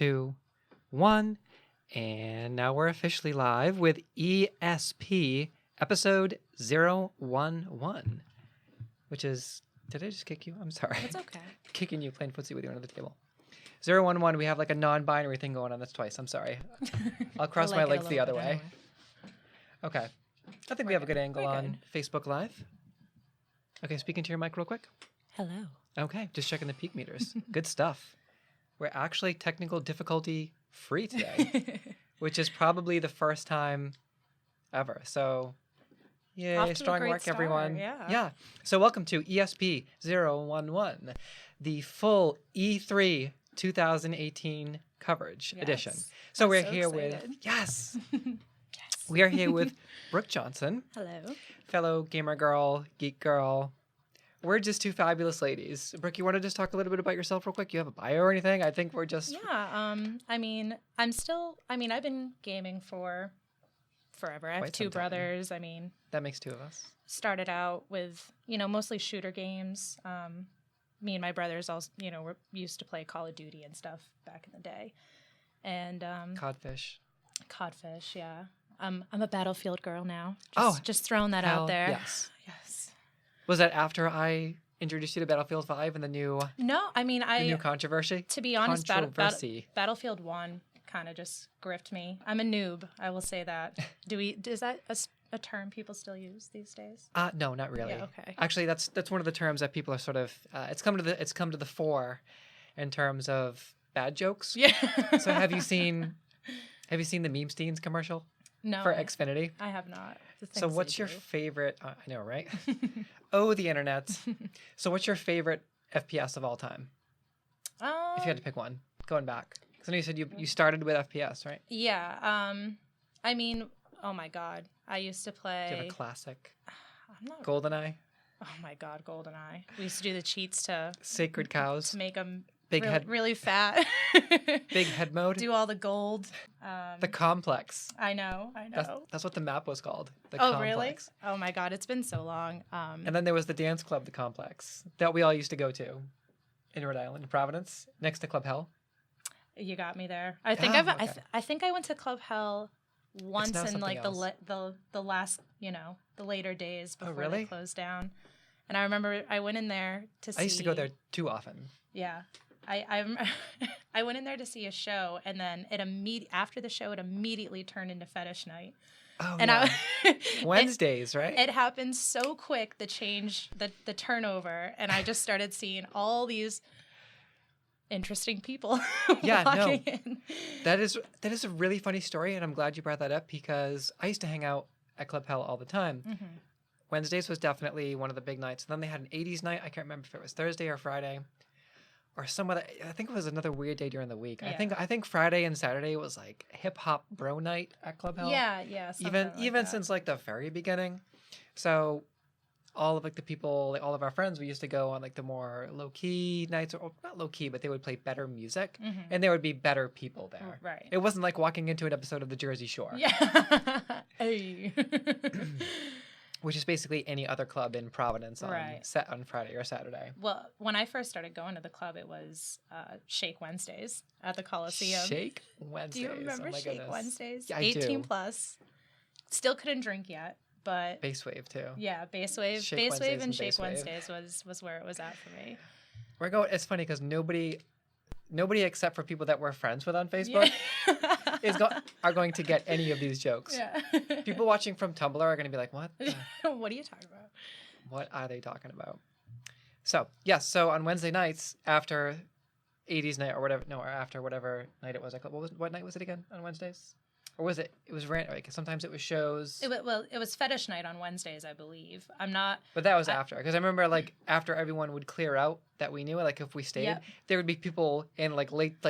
2, 1. And now we're officially live with ESP episode 011, which is... Did I just kick you? I'm sorry. It's okay. Kicking you, playing footsie with you under the table. 011, we have like a non-binary thing going on. That's twice. I'm sorry. I'll cross my legs the other way. Anyway. Okay. I think we have a good angle on Facebook Live. Okay, speaking to your mic real quick. Hello. Okay, just checking the peak meters. Good stuff. We're actually technical difficulty free today, which is probably the first time ever. So, yay, strong work, everyone. Yeah. So welcome to ESP 011, the full E3 2018 coverage edition. So we're here with... Yes! We are here with Brooke Johnson. Hello. Fellow gamer girl, geek girl. We're just two fabulous ladies. Brooke, you want to just talk a little bit about yourself real quick? You have a bio or anything? I think we're just... Yeah, I've been gaming for forever. I have two brothers. That makes two of us. Started out with, mostly shooter games. Me and my brothers also, were used to play Call of Duty and stuff back in the day. And Codfish, yeah. I'm a Battlefield girl now. Just throwing that out there. Yes. Yes. Was that after I introduced you to Battlefield 5 and the new... No, the new controversy? To be honest, Battlefield 1 kind of just gripped me. I'm a noob, I will say that. Is that a term people still use these days? No, not really. Yeah, okay. Actually, that's one of the terms that people are sort of... it's come to the fore in terms of bad jokes. Yeah. So have you seen the Memesteins commercial? No. For Xfinity? I have not. So what's your favorite... I know, right? Oh, the internet. So what's your favorite FPS of all time? If you had to pick one, going back. Because I know you said you started with FPS, right? Yeah. Oh my God. I used to play... Do you have a classic? I'm not... GoldenEye? Oh my God, GoldenEye. We used to do the cheats to... Sacred Cows? To make them really fat. Big head mode? Do all the gold. The Complex. I know. That's what the map was called. The Complex. Really? Oh my God, it's been so long. And then there was the dance club, the Complex, that we all used to go to in Rhode Island, Providence, next to Club Hell. You got me there. I think I think I went to Club Hell once in like the last, the later days before they closed down. And I remember I went in there to see... I used to go there too often. Yeah. I went in there to see a show, and then after the show, it immediately turned into fetish night. Oh, and yeah. Wednesdays, right? It happened so quick, the change, the turnover, and I just started seeing all these interesting people walking in. That is a really funny story, and I'm glad you brought that up because I used to hang out at Club Hell all the time. Mm-hmm. Wednesdays was definitely one of the big nights. And then they had an 80s night. I can't remember if it was Thursday or Friday. Or some other, I think it was another weird day during the week. Yeah. I think Friday and Saturday was like hip hop bro night at Club Hell. Yeah. Even since like the very beginning. So all of like the people, like all of our friends, we used to go on like the more low key nights, or not low key, but they would play better music, and there would be better people there. Right. It wasn't like walking into an episode of the Jersey Shore. Yeah. Hey. Which is basically any other club in Providence on Friday or Saturday. Well, when I first started going to the club, it was Shake Wednesdays at the Coliseum. Shake Wednesdays. Do you remember Shake Wednesdays? Yeah, I 18 plus. Still couldn't drink yet, but... Base Wave, too. Yeah, Base Wave. Base Wave and Shake Wednesdays was where it was at for me. It's funny because nobody except for people that we're friends with on Facebook are going to get any of these jokes. Yeah. People watching from Tumblr are going to be like, what? What are you talking about? What are they talking about? So, yes. So on Wednesday nights after 80s night or whatever, or after whatever night it was. What night was it again on Wednesdays? Or was it was random? Like, sometimes it was shows. It was fetish night on Wednesdays, I believe. I'm not. But that was after, because I remember like after everyone would clear out that we knew, like if we stayed, there would be people in like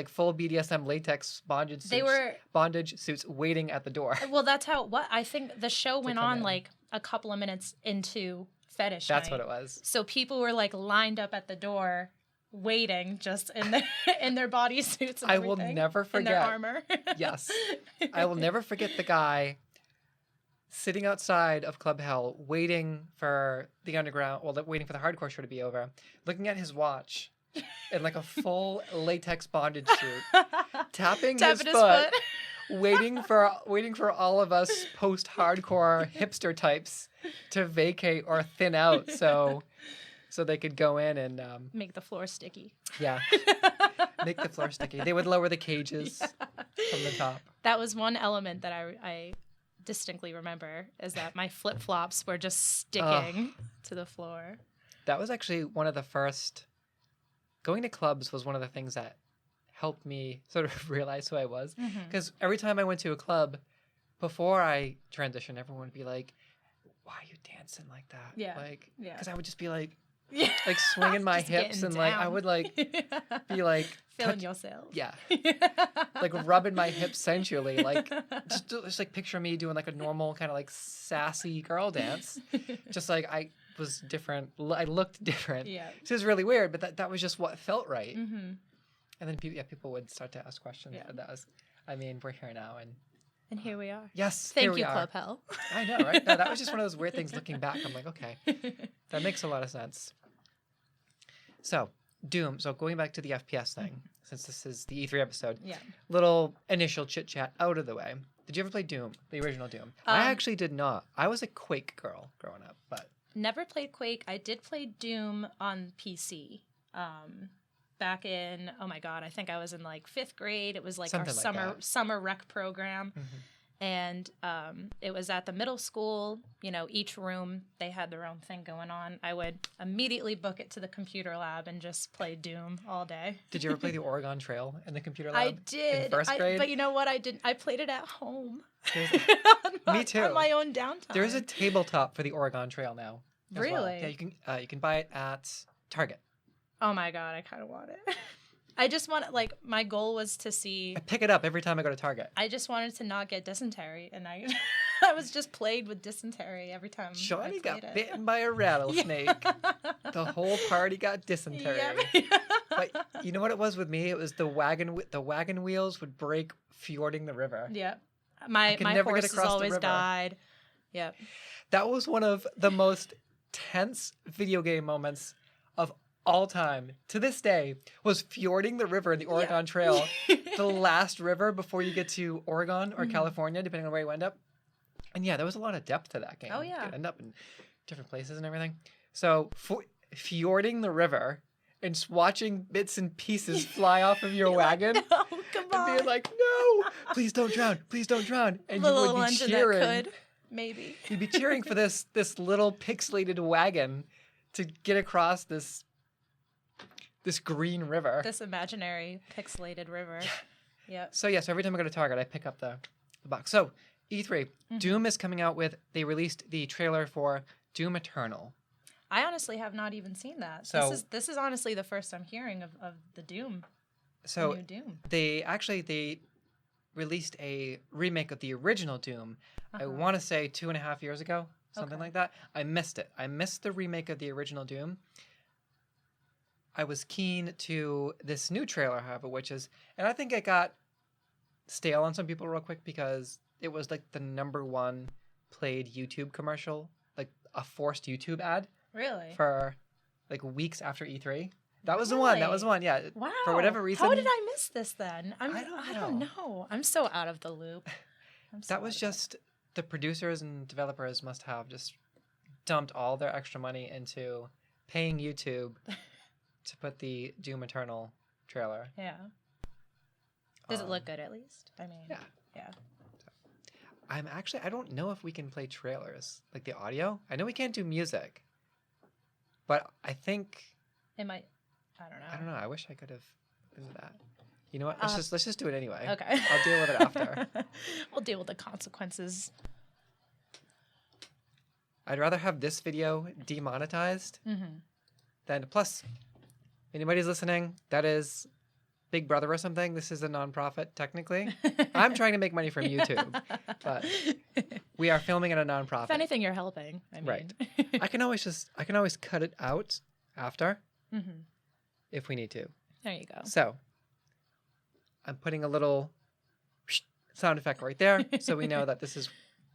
full BDSM latex bondage suits waiting at the door. Well, that's how. I think the show went on like a couple of minutes into fetish night. That's what it was. So people were like lined up at the door, waiting just in their bodysuits and everything. I will never forget. In their armor. Yes. I will never forget the guy sitting outside of Club Hell waiting for the underground, waiting for the hardcore show to be over, looking at his watch in like a full latex bondage suit, tapping his foot. waiting for all of us post-hardcore hipster types to vacate or thin out so they could go in and make the floor sticky. Yeah. Make the floor sticky. They would lower the cages from the top. That was one element that I distinctly remember, is that my flip-flops were just sticking to the floor. That was actually one of the first... Going to clubs was one of the things that helped me sort of realize who I was. Because every time I went to a club, before I transitioned, everyone would be like, why are you dancing like that? Yeah. Like, yeah. Because I would just be like swinging my hips and like, I would like be like... Feeling yourself. Yeah. Like rubbing my hips sensually. Like, just like picture me doing like a normal kind of like sassy girl dance. Just like I was different. I looked different. Yeah. So it was really weird, but that was just what felt right. Mm-hmm. And then people would start to ask questions. Yeah. But that was, I mean, we're here now. And here we are. Yes. Thank you, Club Hell. I know, right? No, that was just one of those weird things looking back. I'm like, okay, that makes a lot of sense. So, Doom. So going back to the FPS thing, since this is the E3 episode, little initial chit chat out of the way. Did you ever play Doom, the original Doom? I actually did not. I was a Quake girl growing up, but never played Quake. I did play Doom on PC. Back in, oh my god, I think I was in like 5th grade. It was like something our summer rec program. And it was at the middle school. You know, each room, they had their own thing going on. I would immediately book it to the computer lab and just play Doom all day. Did you ever play the Oregon Trail in the computer lab? I did. In 1st grade? But you know what? I didn't. I played it at home. Me too. On my own downtime. There's a tabletop for the Oregon Trail now. Really? Well. Yeah, you can buy it at Target. Oh my god, I kind of want it. I just want, like, my goal was to see... I pick it up every time I go to Target. I just wanted to not get dysentery, and I was just plagued with dysentery every time Shawnee got it. bitten by a rattlesnake. The whole party got dysentery. But you know what it was with me? It was the wagon wheels would break fjording the river. Yeah. My horses always died. Yep. That was one of the most tense video game moments of all time to this day, was fjording the river in the Oregon Trail, the last river before you get to Oregon or California, depending on where you end up. And yeah, there was a lot of depth to that game. Oh yeah, you end up in different places and everything. So fjording the river and watching bits and pieces fly off of your wagon, oh, come on, and being like, "No, please don't drown, please don't drown," and you would be cheering. That could, maybe you'd be cheering for this little pixelated wagon to get across this green river. This imaginary pixelated river. Yep. So every time I go to Target, I pick up the box. So E3, Doom is coming out with, they released the trailer for Doom Eternal. I honestly have not even seen that. So this is honestly the first I'm hearing of the Doom. So new Doom. They released a remake of the original Doom. I want to say 2.5 years ago, something like that. I missed it. I missed the remake of the original Doom. I was keen to this new trailer, however, and I think it got stale on some people real quick because it was like the #1 played YouTube commercial, like a forced YouTube ad. Really? For like weeks after E3. That was the one. That was the one. Yeah. Wow. For whatever reason. How did I miss this then? I don't know. I'm so out of the loop. That was just the producers and developers must have just dumped all their extra money into paying YouTube to put the Doom Eternal trailer. Yeah. Does it look good at least? I mean, yeah. I don't know if we can play trailers, like the audio. I know we can't do music, but I think it might. I don't know. I wish I could have done that. You know what? Let's just do it anyway. Okay. I'll deal with it after. We'll deal with the consequences. I'd rather have this video demonetized than, plus, anybody's listening, that is Big Brother or something. This is a nonprofit, technically. I'm trying to make money from YouTube, but we are filming at a nonprofit. If anything, you're helping. I mean. Right. I can always cut it out after if we need to. There you go. So I'm putting a little sound effect right there, so we know that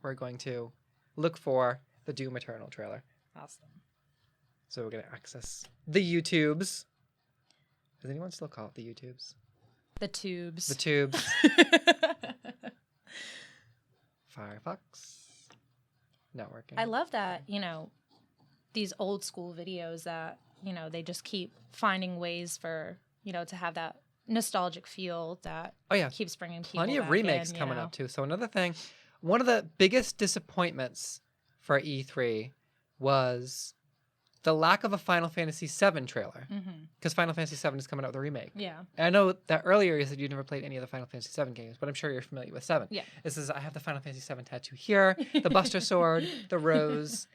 we're going to look for the Doom Eternal trailer. Awesome. So we're going to access the YouTubes. Does anyone still call it the YouTubes? The tubes. The tubes. Firefox. Not working. I love that, these old school videos that, they just keep finding ways for, to have that nostalgic feel that keeps bringing people Plenty of back remakes in, coming up, too. So another thing, one of the biggest disappointments for E3 was the lack of a Final Fantasy VII trailer. Because Final Fantasy VII is coming out with a remake. Yeah. And I know that earlier you said you never played any of the Final Fantasy VII games, but I'm sure you're familiar with 7. Yeah. I have the Final Fantasy VII tattoo here, the Buster Sword, the rose.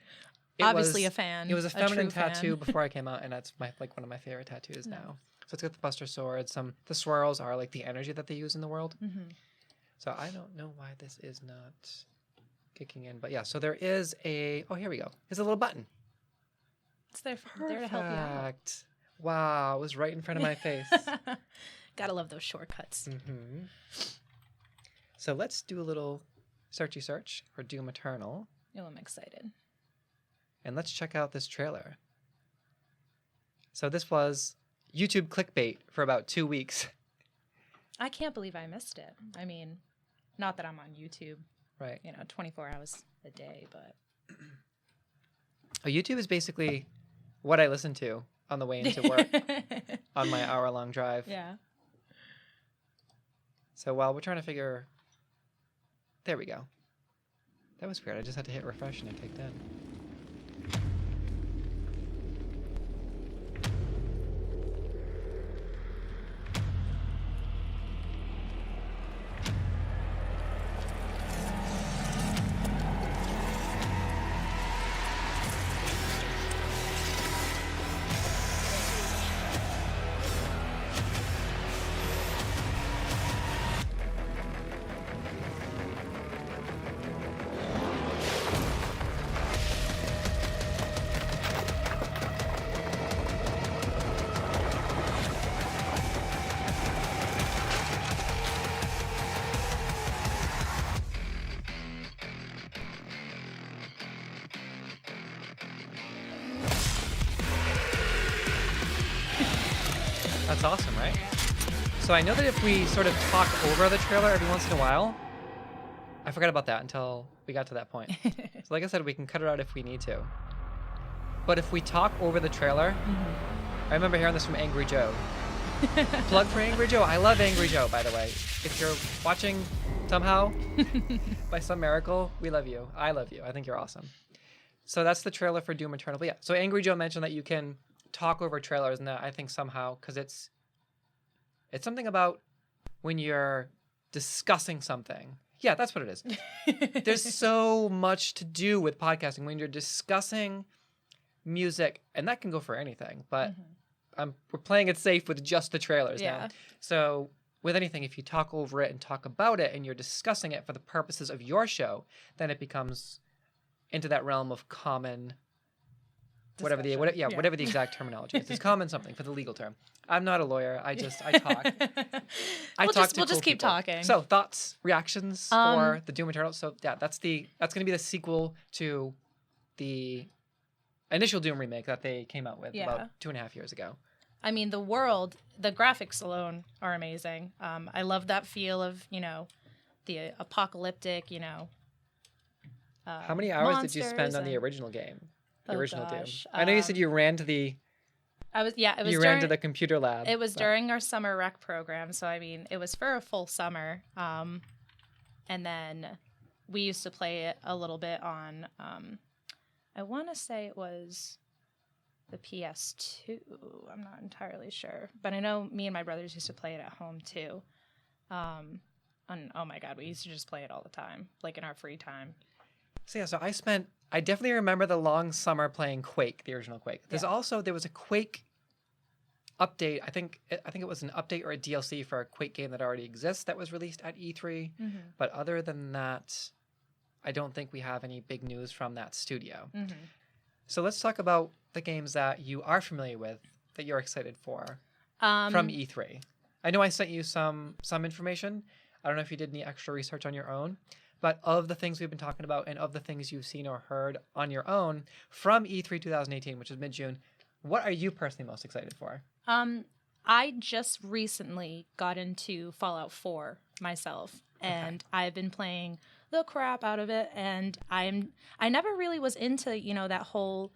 Obviously a fan. It was a feminine tattoo before I came out, and that's one of my favorite tattoos now. So it's got the Buster Sword. The swirls are like the energy that they use in the world. So I don't know why this is not kicking in. But yeah, so there is here we go. There's a little button. It's there to help you out. Wow, it was right in front of my face. Gotta love those shortcuts. So let's do a little searchy search for Doom Eternal. Oh, I'm excited. And let's check out this trailer. So this was YouTube clickbait for about 2 weeks. I can't believe I missed it. I mean, not that I'm on YouTube, right? 24 hours a day, but YouTube is basically what I listen to on the way into work on my hour-long drive. Yeah. So while we're trying to figure... There we go. That was weird. I just had to hit refresh and it kicked in. That's awesome, right? So I know that if we sort of talk over the trailer every once in a while, I forgot about that until we got to that point. So like I said, we can cut it out if we need to. But if we talk over the trailer, I remember hearing this from Angry Joe. Plug for Angry Joe. I love Angry Joe, by the way. If you're watching somehow, by some miracle, we love you. I love you. I think you're awesome. So that's the trailer for Doom Eternal. But yeah, so Angry Joe mentioned that you can talk over trailers, and that I think somehow, because it's something about when you're discussing something. Yeah, that's what it is. There's so much to do with podcasting when you're discussing music, and that can go for anything, but we're playing it safe with just the trailers now. So with anything, if you talk over it and talk about it and you're discussing it for the purposes of your show, then it becomes into that realm of common whatever the exact terminology is. It's common something for the legal term. I'm not a lawyer. I talk. We'll just keep talking. So thoughts, reactions for the Doom Eternal. So yeah, that's going to be the sequel to the initial Doom remake that they came out with about 2.5 years ago. I mean, the graphics alone are amazing. I love that feel of, the apocalyptic, how many hours did you spend on the original game? The original Doom. I know you said you ran to the... ran to the computer lab. It was during our summer rec program, so I mean, it was for a full summer. And then we used to play it a little bit on, I want to say it was the PS2. I'm not entirely sure. But I know me and my brothers used to play it at home too. And oh my God, we used to just play it all the time, like in our free time. So yeah, I definitely remember the long summer playing Quake, the original Quake. There was a Quake update. I think it was an update or a DLC for a Quake game that already exists that was released at E3. But other than that, I don't think we have any big news from that studio. So let's talk about the games that you are familiar with that you're excited for from E3. I know I sent you some information. I don't know if you did any extra research on your own. But of the things we've been talking about and of the things you've seen or heard on your own from E3 2018, which is mid-June, what are you personally most excited for? I just recently got into Fallout 4 myself, and I've been playing the crap out of it, and I never really was into, that whole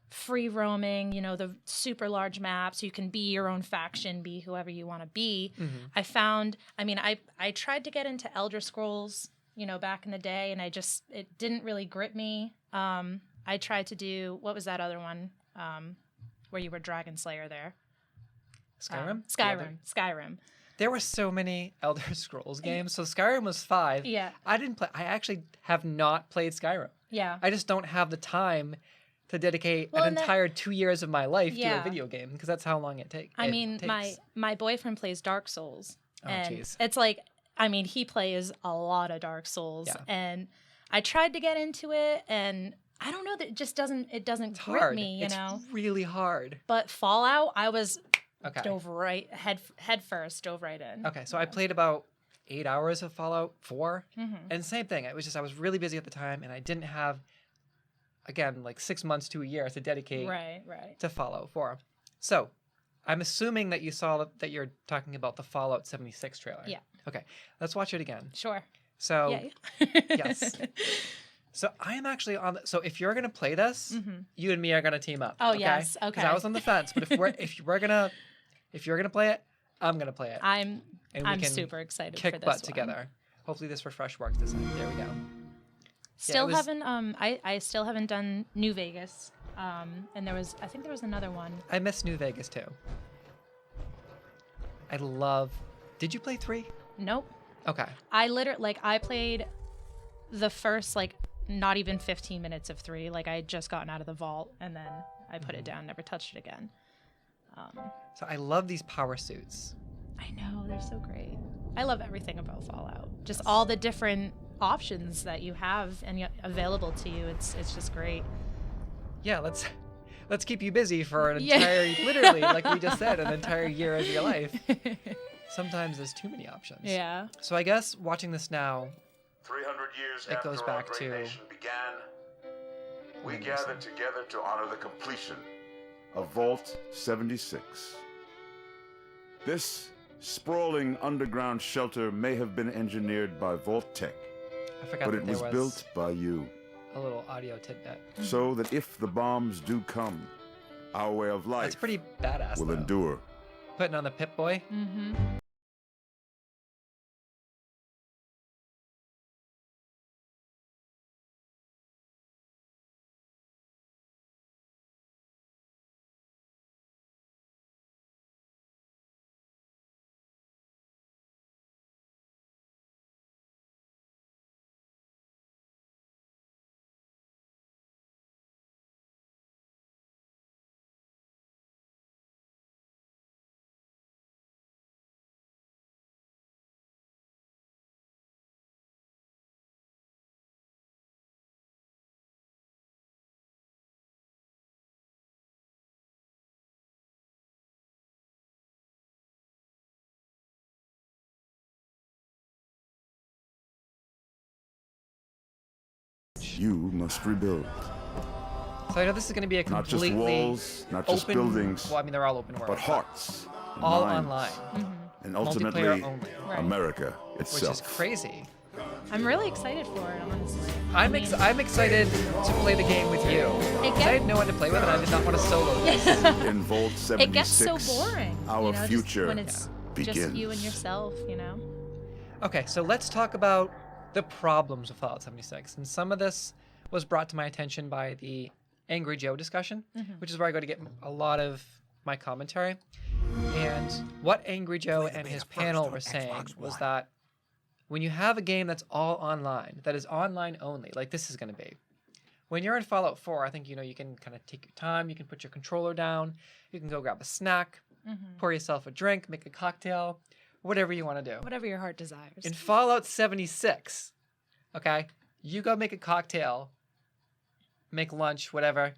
free roaming, the super large maps. You can be your own faction, be whoever you want to be. I tried to get into Elder Scrolls, back in the day, and it didn't really grip me. I tried to do, what was that other one where you were Dragon Slayer there? Skyrim? Skyrim. There were so many Elder Scrolls games. So Skyrim was 5. Yeah. I actually have not played Skyrim. Yeah. I just don't have the time to dedicate an entire 2 years of my life to a video game, because that's how long it takes. My boyfriend plays Dark Souls. Oh, jeez. It's like, he plays a lot of Dark Souls. Yeah. And I tried to get into it, and I don't know, that it just doesn't grip me, It's really hard. But Fallout, I was dove right head first, dove right in. Okay, so I played about 8 hours of Fallout 4, and same thing. It was just I was really busy at the time, and I didn't have, again, like 6 months to a year to dedicate to Fallout 4. So I'm assuming that you saw that you're talking about the Fallout 76 trailer. Yeah. Okay, let's watch it again. Sure. So yes. So I am actually on. So if you're gonna play this, you and me are gonna team up. Oh yes, okay. Because I was on the fence, but if you're gonna play it, I'm gonna play it. I'm super excited kick for this butt one. together. Hopefully this refresh works this time. There we go. I still haven't done New Vegas. And I think there was another one. I miss New Vegas too. Did you play 3? Nope. Okay. I played the first not even 15 minutes of 3. I had just gotten out of the vault, and then I put it down, never touched it again. So I love these power suits. I know, they're so great. I love everything about Fallout. Just all the different options that you have and available to you. It's just great. Yeah, let's keep you busy for an entire, literally, like we just said, an entire year of your life. Sometimes there's too many options. Yeah. So I guess watching this now, 300 years it after goes our back great to nation began, we gathered together to honor the completion of Vault 76. This sprawling underground shelter may have been engineered by Vault Tech, I forgot but that it there was built by you. A little audio tidbit. So that if the bombs do come, our way of life That's pretty badass, will though. endure. Putting on the Pip-Boy. Mm-hmm. You must rebuild. So I know this is going to be a Not just completely walls, not just open, buildings, well, I mean, they're all open world, but hearts, and all minds, online, and ultimately multiplayer only, America which itself. is crazy. I'm really excited for it, honestly. I'm excited to play the game with you. I had no one to play with, and I did not want to solo this. In Vault 76, It gets so boring. our future when it's begins. just you and yourself, Okay, so let's talk about the problems with Fallout 76. And some of this was brought to my attention by the Angry Joe discussion, which is where I go to get a lot of my commentary. And what Angry Joe and his panel were saying was that when you have a game that's all online, that is online only, like this is going to be, when you're in Fallout 4, I think, you can kind of take your time. You can put your controller down. You can go grab a snack, pour yourself a drink, make a cocktail, whatever you want to do. Whatever your heart desires. In Fallout 76, okay, you go make a cocktail, make lunch, whatever,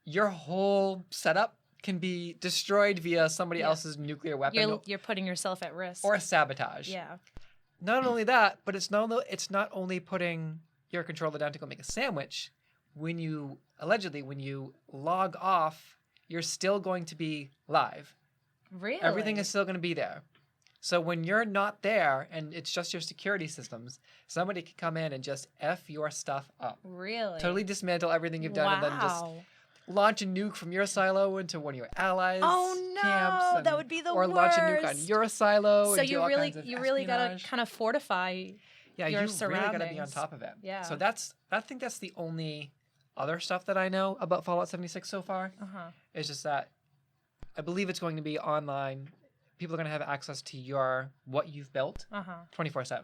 your whole setup can be destroyed via somebody else's nuclear weapon. You're putting yourself at risk. Or sabotage. Yeah. Not only that, but it's not only putting your controller down to go make a sandwich. When you log off, you're still going to be live. Really? Everything is still going to be there. So when you're not there and it's just your security systems, somebody can come in and just F your stuff up. Really? Totally dismantle everything you've done and then just launch a nuke from your silo into one of your allies' camps. Oh, no. That would be the worst. Or launch a nuke on your silo. So and you really got to kind of fortify your surroundings. Really got to be on top of it. Yeah. So I think that's the only other stuff that I know about Fallout 76 so far. It's just that I believe it's going to be online. People are going to have access to what you've built 24/7.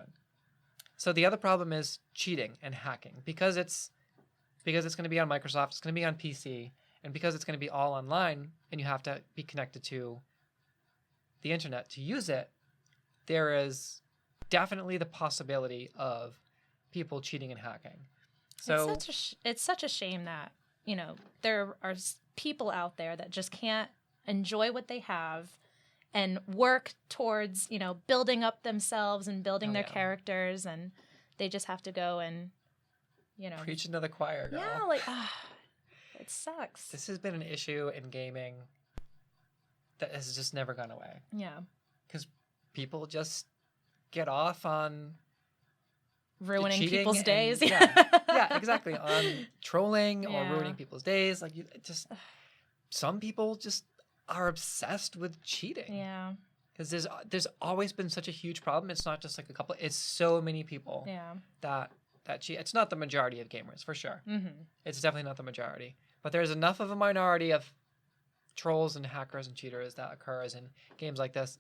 So the other problem is cheating and hacking because it's going to be on Microsoft, it's going to be on PC, and because it's going to be all online and you have to be connected to the internet to use it, there is definitely the possibility of people cheating and hacking. So it's such a shame that, there are people out there that just can't enjoy what they have and work towards, building up themselves and building their characters, and they just have to go and, preach into the choir, girl. Yeah, it sucks. This has been an issue in gaming that has just never gone away. Yeah. Because people just get off on ruining people's days. Yeah, exactly. On trolling or ruining people's days. Some people just are obsessed with cheating. Yeah. Because there's always been such a huge problem. It's not just like a couple. It's so many people that cheat. It's not the majority of gamers, for sure. It's definitely not the majority. But there's enough of a minority of trolls and hackers and cheaters that occurs in games like this,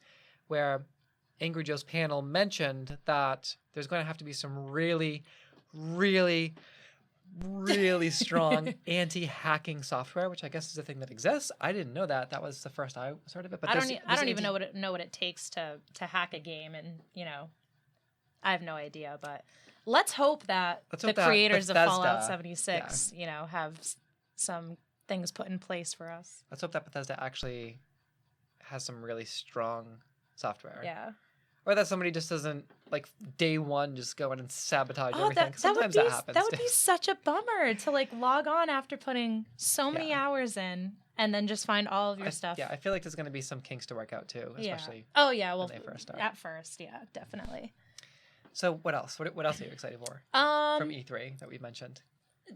where Angry Joe's panel mentioned that there's going to have to be some really, really, really strong anti-hacking software, which I guess is a thing that exists. I didn't know that. That was the first I heard of it. But I don't even know what it takes to hack a game, and I have no idea. But let's hope that the creators of Fallout 76, have some things put in place for us. Let's hope that Bethesda actually has some really strong software. Yeah. Or that somebody just doesn't, day one, just go in and sabotage everything. Sometimes that happens. That would be such a bummer to, log on after putting so many hours in and then just find all of your stuff. Yeah, I feel like there's going to be some kinks to work out, too, especially when they first start. At first, yeah, definitely. So what else? What else are you excited for from E3 that we mentioned?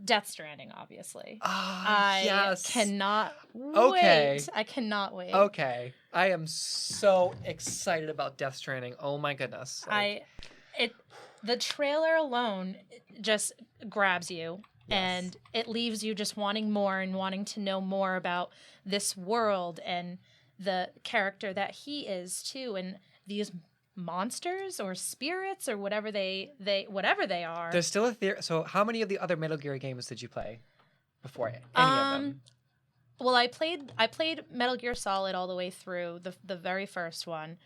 Death Stranding, obviously. Yes. Cannot wait. I cannot wait. Okay. I am so excited about Death Stranding. Oh my goodness. The trailer alone just grabs you, and it leaves you just wanting more and wanting to know more about this world and the character that he is too, and these monsters or spirits or whatever they are. There's still a theory. So how many of the other Metal Gear games did you play before any of them? Well, I played Metal Gear Solid all the way through, the very first one.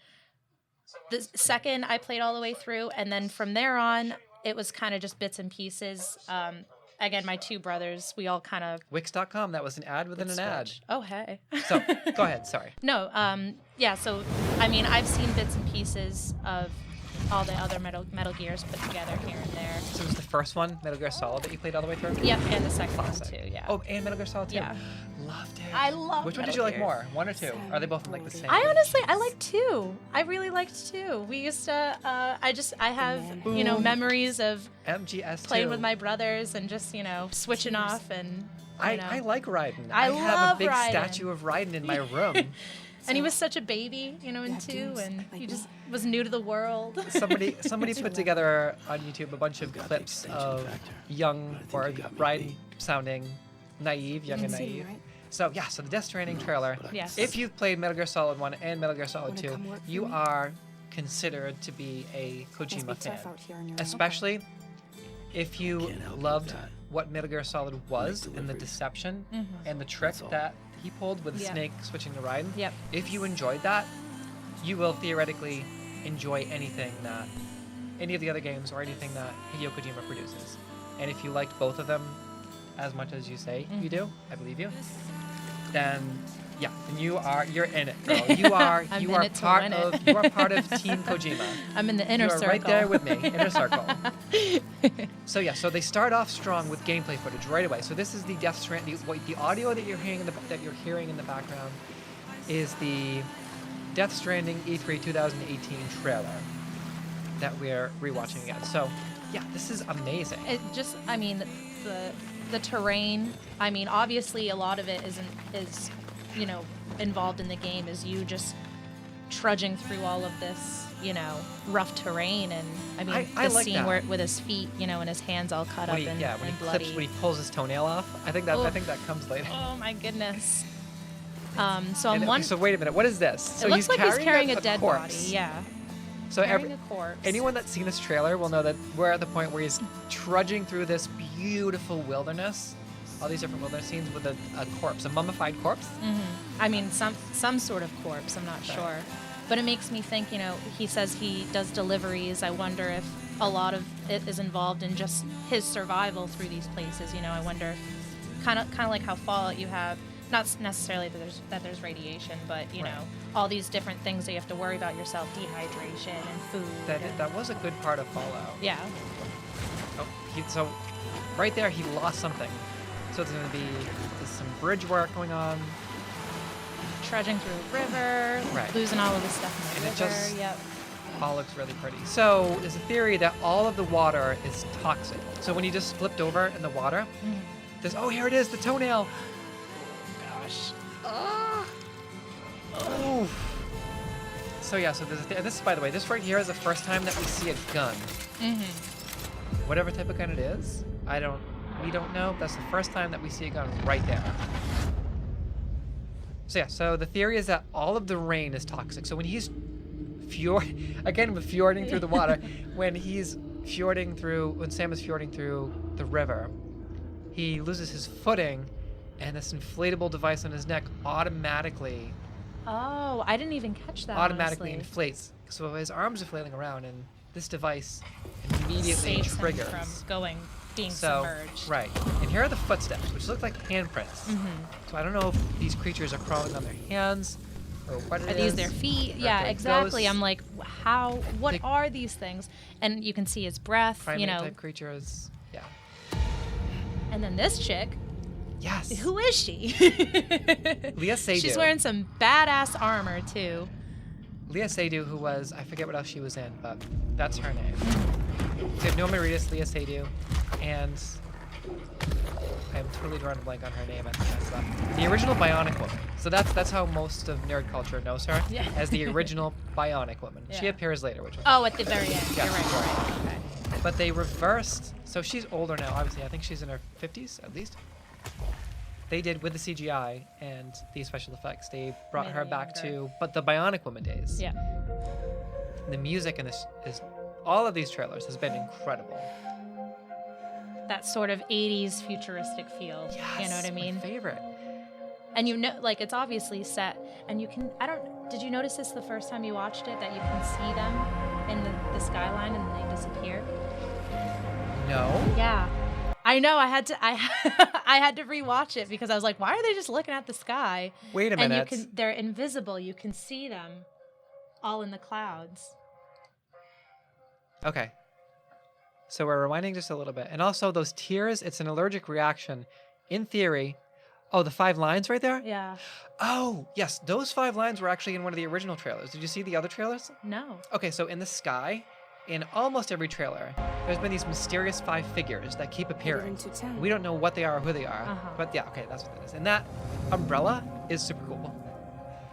The second I played all the way through, and then from there on it was kind of just bits and pieces. Again, my two brothers, we all kind of... Wix.com, that was an ad within an ad. Oh, hey. So, go ahead, sorry. No, so, I've seen bits and pieces of all the other Metal Gears put together here and there. So it was the first one, Metal Gear Solid, that you played all the way through? Yep, and the second one too, yeah. Oh, and Metal Gear Solid 2? Yeah. Loved it. I love Which one did you like more, 1 or 2? Are they both the same? I like 2. I really liked 2. We used to, I have, memories of MGS2. Playing with my brothers and just, switching off and, I like Raiden. I have a big Raiden. Statue of Raiden in my room. And he was such a baby, in 2, and he just was new to the world. Somebody put together on YouTube a bunch of clips of young or Raiden sounding young and naive. So the Death Stranding trailer. Yes. If you've played Metal Gear Solid 1 and Metal Gear Solid 2, you are considered to be a Kojima fan. Especially if you loved what Metal Gear Solid was and the deception and the trick that he pulled with Snake switching to Raiden. Yep. If you enjoyed that, you will theoretically enjoy anything that any of the other games or anything that Hideo Kojima produces. And if you liked both of them as much as you say you do, I believe you, then you're in it, girl. You are part of Team Kojima. I'm in the inner circle. You are right there with me, inner circle. So they start off strong with gameplay footage right away. So this is the Death Stranding. The audio that you're hearing in the background is the Death Stranding E3 2018 trailer that we're rewatching again. So, yeah, this is amazing. It just, I mean, the terrain. I mean, obviously, a lot of it is involved in the game. Is you just trudging through all of this, rough terrain, and I mean, I the like scene that. where with his feet, and his hands all cut up and bloody. When he pulls his toenail off. I think that comes later. Oh my goodness. So wait a minute. What is this? So it looks like he's carrying a dead corpse. body. Yeah. So carrying a corpse. Anyone that's seen this trailer will know that we're at the point where he's trudging through this beautiful wilderness, all these different wilderness scenes with a corpse, a mummified corpse. Mm-hmm. I mean, some sort of corpse. I'm not sure, but it makes me think. He says he does deliveries. I wonder if a lot of it is involved in just his survival through these places. I wonder, kind of like how Fallout you have. Not necessarily that there's radiation, but all these different things that you have to worry about yourself, dehydration and food. That was a good part of Fallout. Yeah. So right there he lost something. So there's some bridge work going on. Trudging through a river, losing all of the stuff in the river. It just all looks really pretty. So there's a theory that all of the water is toxic. So when you just flipped over in the water, there's here it is, the toenail. Oh. So this, by the way, this right here is the first time that we see a gun. Whatever type of gun it is, we don't know. That's the first time that we see a gun right there. So the theory is that all of the rain is toxic. So when he's fjording through the water, when Sam is fjording through the river, he loses his footing. And this inflatable device on his neck automatically... Oh, I didn't even catch that, automatically honestly. inflates. So his arms are flailing around, and this device immediately saves triggers. him from being submerged. Right. And here are the footsteps, which look like handprints. So I don't know if these creatures are crawling on their hands, or what it is. Are these their feet? Yeah, exactly. Ghosts. I'm like, what are these things? And you can see his breath, primate-type creatures. Yeah. And then this chick... Yes. Who is she? Leah Seydoux. She's wearing some badass armor, too. Leah Seydoux, who was... I forget what else she was in, but that's her name. So Norman Reedus, Leah Seydoux, and... I'm totally drawing a blank on her name. I think that's that. The original Bionic Woman. So that's how most of nerd culture knows her, as the original Bionic Woman. Yeah. She appears later, which... at the very end. Yeah, You're right. Okay. But they reversed... So she's older now, obviously. I think she's in her 50s, at least. They did, with the CGI and the special effects, they brought her back to the Bionic Woman days. Yeah. The music in this all of these trailers has been incredible. That sort of 80s futuristic feel. Yes, you know what I mean? My favorite. And it's obviously set, and you can, did you notice this the first time you watched it, that you can see them in the skyline and they disappear? No. Yeah. I know. I had to rewatch it because I was like, why are they just looking at the sky? Wait a minute. And they're invisible. You can see them all in the clouds. Okay. So we're rewinding just a little bit. And also those tears, it's an allergic reaction. In theory, the 5 lines right there? Yeah. Oh, yes. Those 5 lines were actually in one of the original trailers. Did you see the other trailers? No. Okay, so in the sky, in almost every trailer, there's been these mysterious 5 figures that keep appearing. We don't know what they are or who they are. But yeah, okay, that's what that is. And that umbrella is super cool.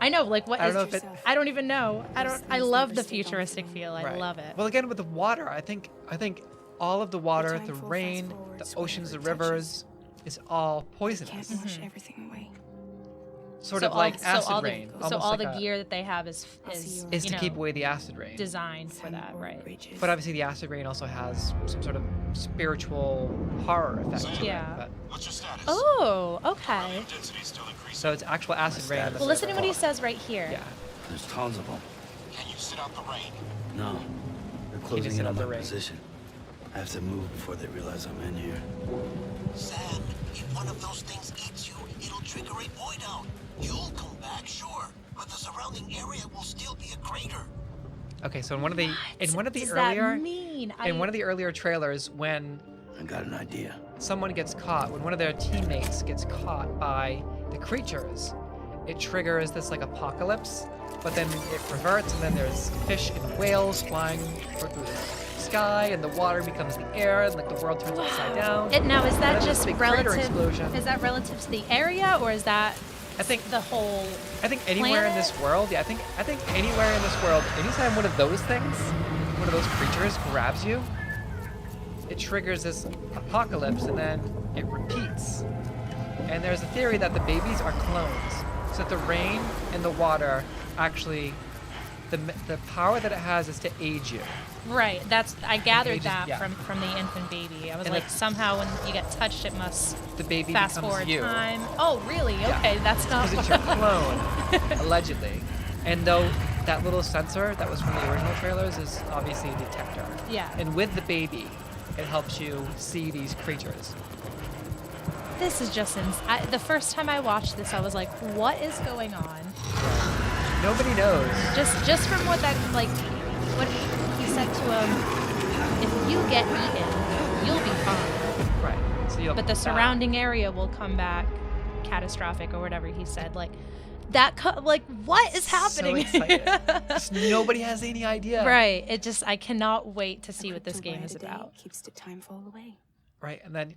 I know, what is... I don't even know. I love the futuristic feel. I love it. Well, again, with the water, I think all of the water, the rain, the oceans, the rivers, is all poisonous. Can't wash everything away. Sort of like acid rain. So all the gear that they have is to keep away the acid rain. Designed for that, right? But obviously the acid rain also has some sort of spiritual horror effect to it. But... What's your status? Oh, okay. So it's actual acid rain. Well, listen to what he says right here. Yeah. There's tons of them. Can you sit out the rain? No. They're closing in on my position. I have to move before they realize I'm in here. Sam, if one of those things eats you, it'll trigger a void out. You'll come back, sure, but the surrounding area will still be a crater. Okay, so in one of the earlier trailers, when I got an idea. Someone gets caught, when one of their teammates gets caught by the creatures, it triggers this like apocalypse, but then it reverts, and then there's fish and whales flying through the sky, and the water becomes the air, and like the world turns upside down. Now, is that just relative? Is that relative to the area, or is that? I think the whole. I think anywhere planet? in this world. Yeah, I think anywhere in this world. Anytime one of those things, one of those creatures grabs you, it triggers this apocalypse, and then it repeats. And there's a theory that the babies are clones, so that the rain and the water actually, the power that it has is to age you. Right. I gathered that from the infant baby. I was and like, somehow when you get touched, it must the baby fast becomes forward you. time. Oh, really? Yeah. Okay, that's not. Because it's your clone, allegedly. And though that little sensor that was from the original trailers is obviously a detector. Yeah. And with the baby, it helps you see these creatures. This is just the first time I watched this, I was like, what is going on? Nobody knows. Just from what what he said to him, if you get eaten, you'll be fine. Right. So but the surrounding area will come back catastrophic or whatever he said. Like what is happening? So excited. Nobody has any idea. Right. I cannot wait to see what this game is about. Keeps the time fall away. Right. And then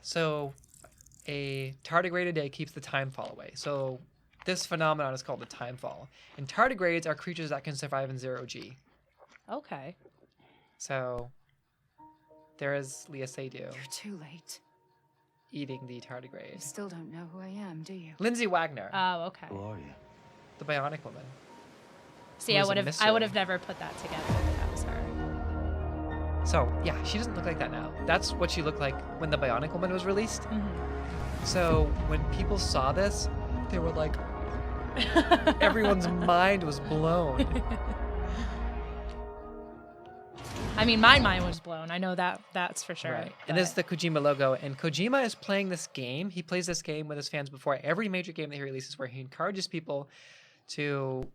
so a tardigrade a day keeps the time fall away. So this phenomenon is called the time fall. And tardigrades are creatures that can survive in 0G. Okay. So there is Leah Seydoux. You're too late. Eating the tardigrade. You still don't know who I am, do you? Lindsay Wagner. Oh, okay. Who are you? The Bionic Woman. See, I would have never put that together that that was her. So yeah, she doesn't look like that now. That's what she looked like when the Bionic Woman was released. Mm-hmm. So when people saw this, they were like, everyone's mind was blown. I mean, my mind was blown. I know that's for sure. Right. And this is the Kojima logo. And Kojima is playing this game. He plays this game with his fans before every major game that he releases, where he encourages people to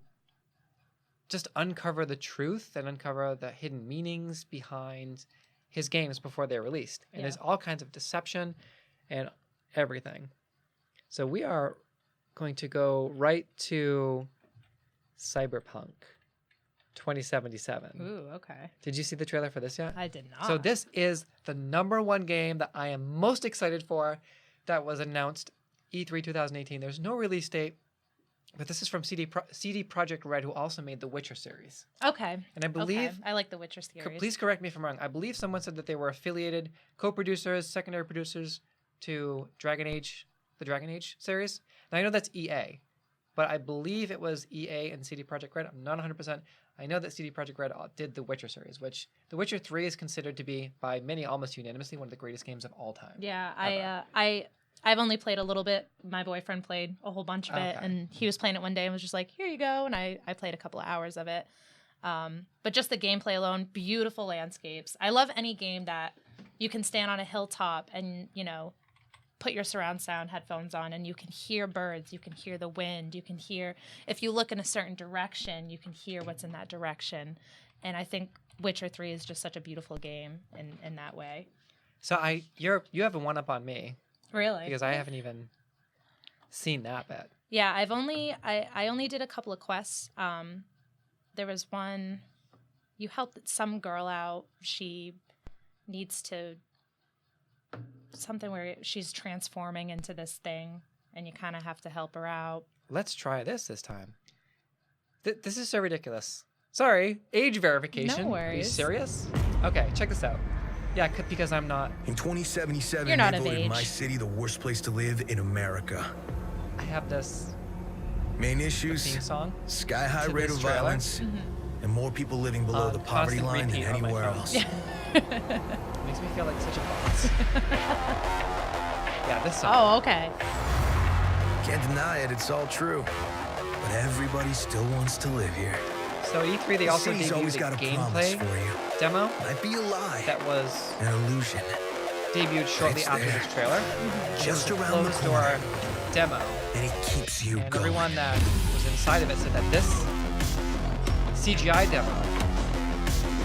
just uncover the truth and uncover the hidden meanings behind his games before they're released. And there's all kinds of deception and everything. So we are going to go right to Cyberpunk 2077. Ooh, okay. Did you see the trailer for this yet? I did not. So this is the #1 game that I am most excited for that was announced E3 2018. There's no release date, but this is from CD Projekt Red, who also made the Witcher series. Okay. And I believe... I like the Witcher series. Please correct me if I'm wrong. I believe someone said that they were affiliated co-producers, secondary producers to the Dragon Age series. Now, I know that's EA, but I believe it was EA and CD Projekt Red. I'm not 100%. I know that CD Projekt Red did the Witcher series, which The Witcher 3 is considered to be, by many almost unanimously, one of the greatest games of all time. Yeah, I've only played a little bit. My boyfriend played a whole bunch of it, and he was playing it one day and was just like, here you go, and I played a couple of hours of it. But just the gameplay alone, beautiful landscapes. I love any game that you can stand on a hilltop and, put your surround sound headphones on and you can hear birds, you can hear the wind, you can hear, if you look in a certain direction, you can hear what's in that direction. And I think Witcher 3 is just such a beautiful game in that way. So you have a one-up on me. Really? Because I haven't even seen that bit. Yeah, I only did a couple of quests. There was one, you helped some girl out. She needs to, something where she's transforming into this thing, and you kind of have to help her out. Let's try this time. This is so ridiculous. Sorry, age verification. No worries. Are you serious? Okay, check this out. Yeah, because I'm not. In 2077, You're not they of voted age. my city the worst place to live in America. I have this Main issues: theme song. sky-high to rate this of trailer. violence, and more people living below the poverty constant line than repeat on my anywhere phone. else. Makes me feel like such a boss. Yeah, this song. Oh, okay. Can't deny it, it's all true. But everybody still wants to live here. So E3, they The also city's always debuted got a a promise gameplay for you. demo Might be a lie, that was an illusion. debuted shortly It's after there. this trailer. Just It was a around the closed door corner. demo. And it keeps you And going. everyone that was inside of it said that this CGI demo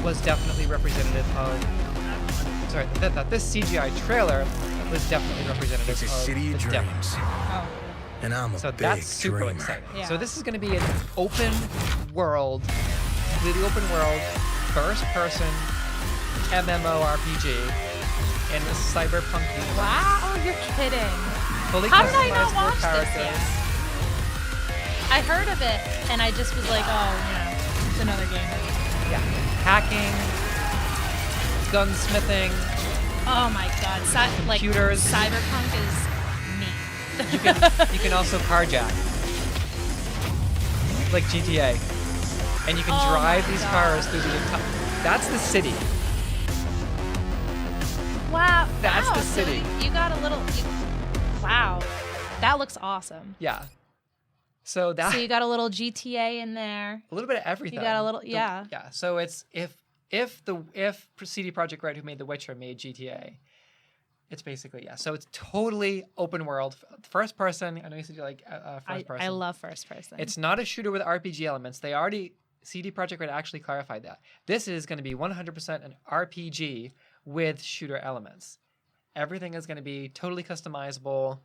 was definitely representative of... Sorry, that this CGI trailer was definitely representative It's a of city of the demo. dreams. Oh. And I'm a so big that's super dreamer. exciting. Yeah. So this is going to be an open world, completely open world, first-person MMORPG in the Cyberpunk universe. Wow, you're kidding. Fully How did I not customizable watch characters. this yet? I heard of it, and I just was like, oh, it's another game. Yeah, hacking, gunsmithing. Oh my god, Computers. Cyberpunk is me. You can also carjack, like GTA, and you can drive these cars through the entire. That's the city. Wow, That's the so city. you got a little. Wow, that looks awesome. Yeah. So you got a little GTA in there. A little bit of everything. You got a little, yeah. Yeah. So it's if CD Projekt Red, who made The Witcher, made GTA, it's basically So it's totally open world, first person. I know you said you like first person. I love first person. It's not a shooter with RPG elements. CD Projekt Red actually clarified that. This is going to be 100% an RPG with shooter elements. Everything is going to be totally customizable,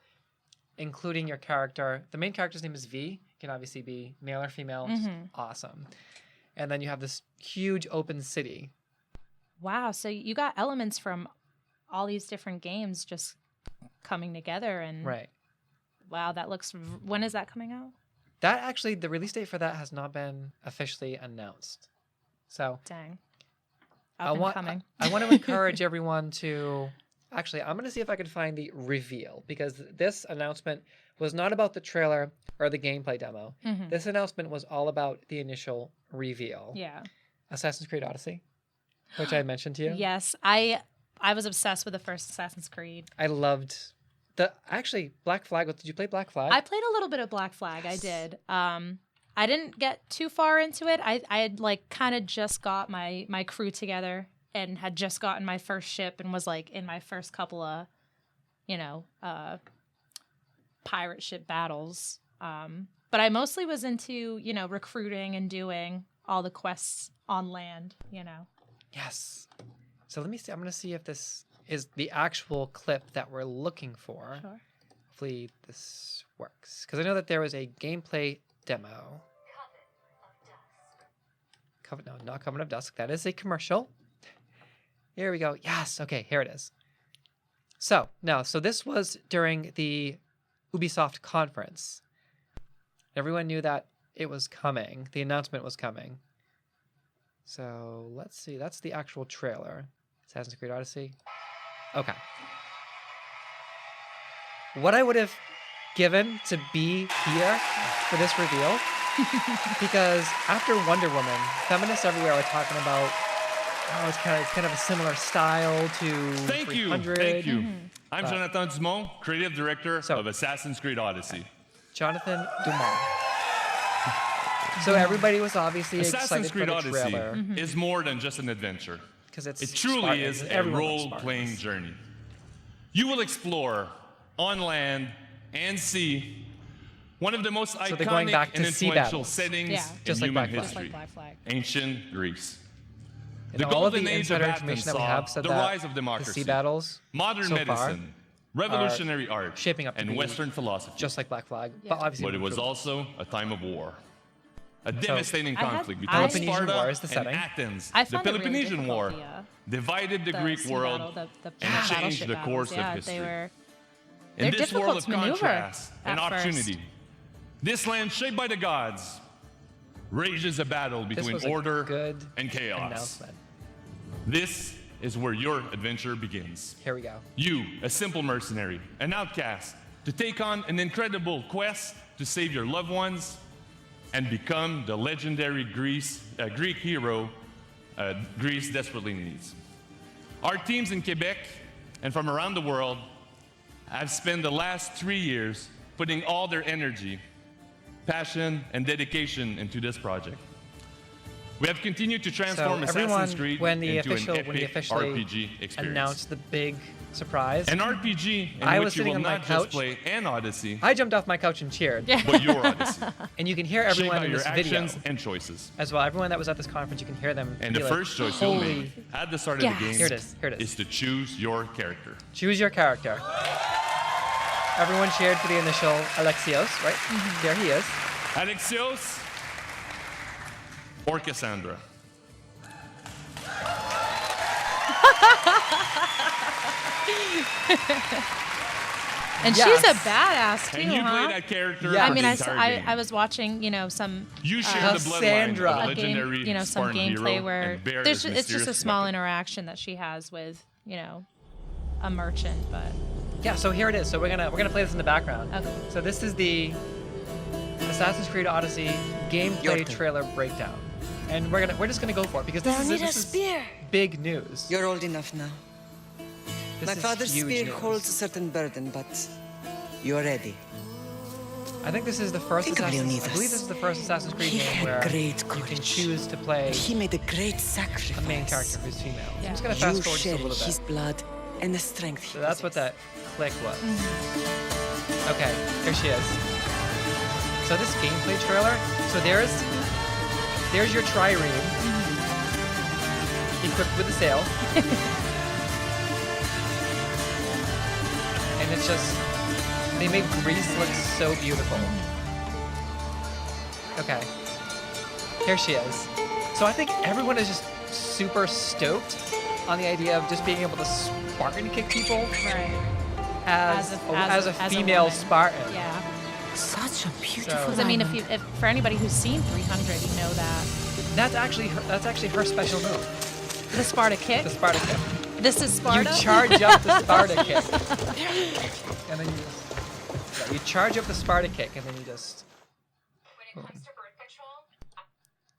including your character. The main character's name is V. Can obviously be male or female. Awesome. And then you have this huge open city. Wow. So you got elements from all these different games just coming together. And Right. Wow, that looks... When is that coming out? That actually, the release date for that has not been officially announced. So... Dang. I want to encourage everyone to... Actually, I'm going to see if I can find the reveal, because this announcement was not about the trailer or the gameplay demo. This announcement was all about the initial reveal. Yeah. Assassin's Creed Odyssey, which I mentioned to you. Yes, I was obsessed with the first Assassin's Creed. I loved Black Flag. Did you play Black Flag? I played a little bit of Black Flag. Yes. I did. I didn't get too far into it. I had kind of just got my crew together and had just gotten my first ship and was in my first couple of, pirate ship battles. But I mostly was into, recruiting and doing all the quests on land, Yes. So let me see. I'm going to see if this is the actual clip that we're looking for. Sure. Hopefully this works. Because I know that there was a gameplay demo. Not Coven of Dusk. That is a commercial. Here we go. Yes. Okay, here it is. So this was during the Ubisoft conference. Everyone knew that it was coming. The announcement was coming. So let's see. That's the actual trailer. Assassin's Creed Odyssey. Okay. What I would have given to be here for this reveal, because after Wonder Woman, feminists everywhere are talking about, it's kind of a similar style to 300. Thank you. I'm Jonathan Dumont, creative director of Assassin's Creed Odyssey. Jonathan Dumont. So everybody was obviously Assassin's excited Creed for the Odyssey trailer. is more than just an adventure. It truly is a role-playing journey. You will explore on land and sea one of the most iconic and influential settings in human history, ancient Greece. And the all of golden the age of insider Athens information that we have saw said the that rise of the democracy, sea battles modern so far medicine, revolutionary art, shaping up to and be Western philosophy. Just like Black Flag, But it was also a time of war. A devastating conflict between Peloponnesian Sparta War is the setting. and Athens. I The found it really Peloponnesian difficult, War divided the Greek world and changed the course of history. In this world of contrast and opportunity, this land shaped by the gods rages a battle between order and chaos. This is where your adventure begins. Here we go. You, a simple mercenary, an outcast, to take on an incredible quest to save your loved ones and become the legendary Greek hero Greece desperately needs. Our teams in Quebec and from around the world have spent the last 3 years putting all their energy, passion, and dedication into this project. We have continued to transform Assassin's Creed into an epic RPG experience. Announced the big surprise. An RPG in which you will not just play an Odyssey. I jumped off my couch and cheered. But your Odyssey. And you can hear everyone in this video and choices. as well. Everyone that was at this conference, you can hear them. And the first choice you'll make at the start of the game Here it is. is to choose your character. Choose your character. Everyone cheered for the initial Alexios, right? Mm-hmm. There he is. Alexios or Cassandra? And she's a badass too, and you huh? play that character. Yeah. I mean, I was watching, some. You share the bloodline of a legendary game, some Spartan gameplay hero, where and bear it's this just a small weapon. interaction that she has with, a merchant, but. Yeah, so here it is. So we're gonna play this in the background. Okay. So this is the Assassin's Creed Odyssey gameplay trailer breakdown, and we're just gonna go for it because this is big news. You're old enough now. This My is father's huge spear news. holds a certain burden, but you're ready. I think this is the first. I believe this is the first Assassin's Creed game where you can choose to play he made a great sacrifice. a main character who's female. Yeah. I'm just gonna fast forward just a share little his bit. blood and the strength. So that's what that click was. Okay, here she is. So this gameplay trailer. So there's your trireme equipped with a sail, and it's just they made Greece look so beautiful. Okay, here she is. So I think everyone is just super stoked on the idea of just being able to Spartan kick people. Right. As a female woman. Spartan. Yeah. Such a beautiful. Because I mean, if for anybody who's seen 300, you know that. That's actually her special move. The Sparta kick. The Sparta kick. This is Sparta. You charge up the Sparta kick, and then you charge up the Sparta kick, and then you just. Boom.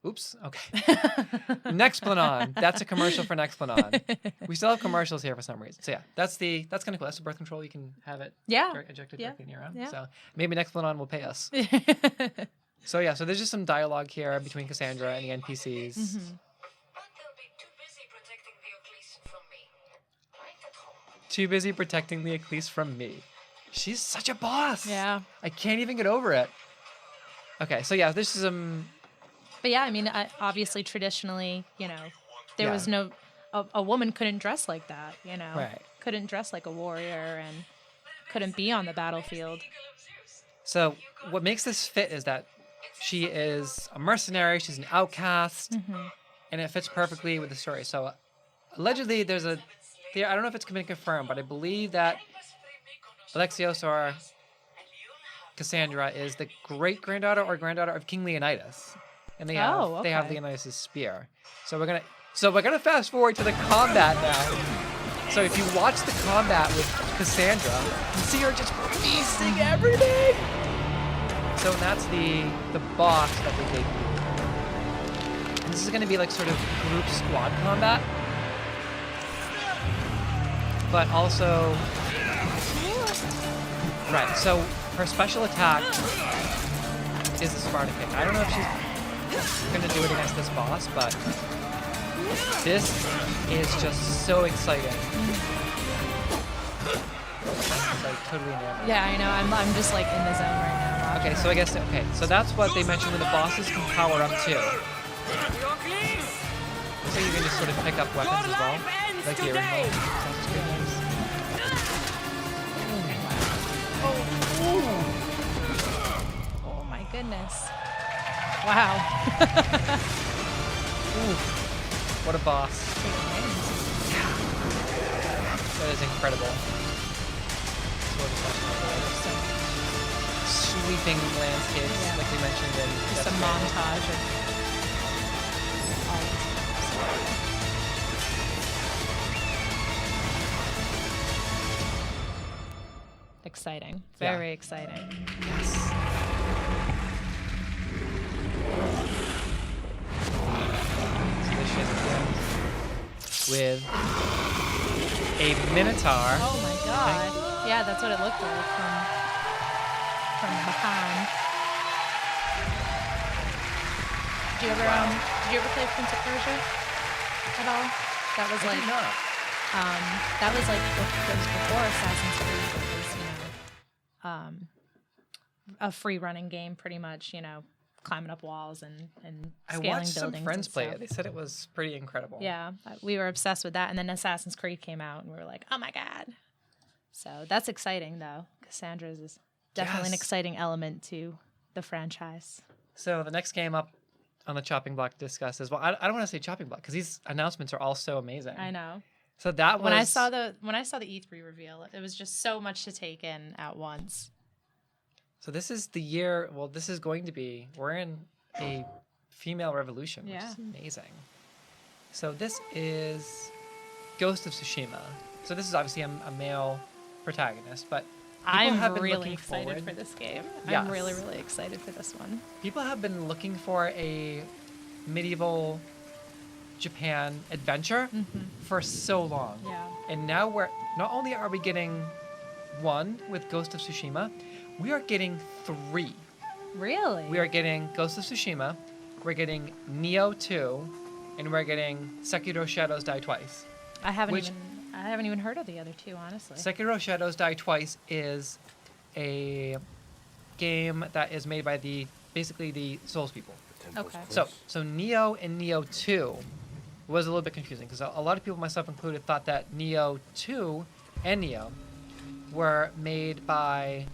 Oops. Okay. Nexplanon. That's a commercial for Nexplanon. We still have commercials here for some reason. So yeah, that's kind of cool. That's the birth control. You can have it ejected directly in your own. Yeah. So maybe Nexplanon will pay us. So yeah, so there's just some dialogue here between Cassandra and the NPCs. Mm-hmm. Too busy protecting the Ecclese from me. She's such a boss. Yeah. I can't even get over it. Okay, so yeah, this is But yeah, I mean, obviously, traditionally, there was no, a woman couldn't dress like that, Right. Couldn't dress like a warrior and couldn't be on the battlefield. So what makes this fit is that she is a mercenary, she's an outcast, and it fits perfectly with the story. So allegedly, there's a theory, I don't know if it's been confirmed, but I believe that Alexios or Cassandra is the great-granddaughter or granddaughter of King Leonidas. And they have Leonidas' spear. So we're gonna fast forward to the combat now. So if you watch the combat with Cassandra, you can see her just feasting everything. So that's the boss that they debuted. And this is gonna be like sort of group squad combat. But also right, so her special attack is the Sparta kick. I don't know if she's gonna do it against this boss, but this is just so exciting. It's like totally enamored. Yeah, I know. I'm just like in the zone right now. Okay, so I guess so that's what they mentioned when the bosses can power up too. So you can just sort of pick up weapons as well, like the original. Oh my goodness. Wow. Ooh, what a boss. That is incredible. Sweeping landscapes, like we mentioned in just a montage of all these. Exciting. Very exciting. Yes. With a Minotaur. Oh my god. Yeah, that's what it looked like from behind. Did you ever play Prince of Persia at all? That was like that was like before Assassin's Creed. It was, a free running game pretty much, climbing up walls and scaling buildings. I watched some friends play it. They said it was pretty incredible. Yeah, we were obsessed with that. And then Assassin's Creed came out and we were like, oh my God. So that's exciting though, Cassandra's is definitely an exciting element to the franchise. So the next game up on the chopping block to discuss is, well, I don't want to say chopping block because these announcements are all so amazing. I know. So that was when I saw the E3 reveal, it was just so much to take in at once. So this is the year. Well, this is going to be. We're in a female revolution, which is amazing. So this is Ghost of Tsushima. So this is obviously a male protagonist, but I'm really excited for this game. Yes. I'm really, really excited for this one. People have been looking for a medieval Japan adventure for so long. Yeah. And now not only are we getting one with Ghost of Tsushima, we are getting 3. Really? We are getting Ghost of Tsushima, we're getting Nioh 2, and we're getting Sekiro Shadows Die Twice. I haven't even heard of the other 2, honestly. Sekiro Shadows Die Twice is a game that is made by basically the Souls people. Okay. So Nioh and Nioh 2 was a little bit confusing because a lot of people, myself included, thought that Nioh 2 and Nioh were made by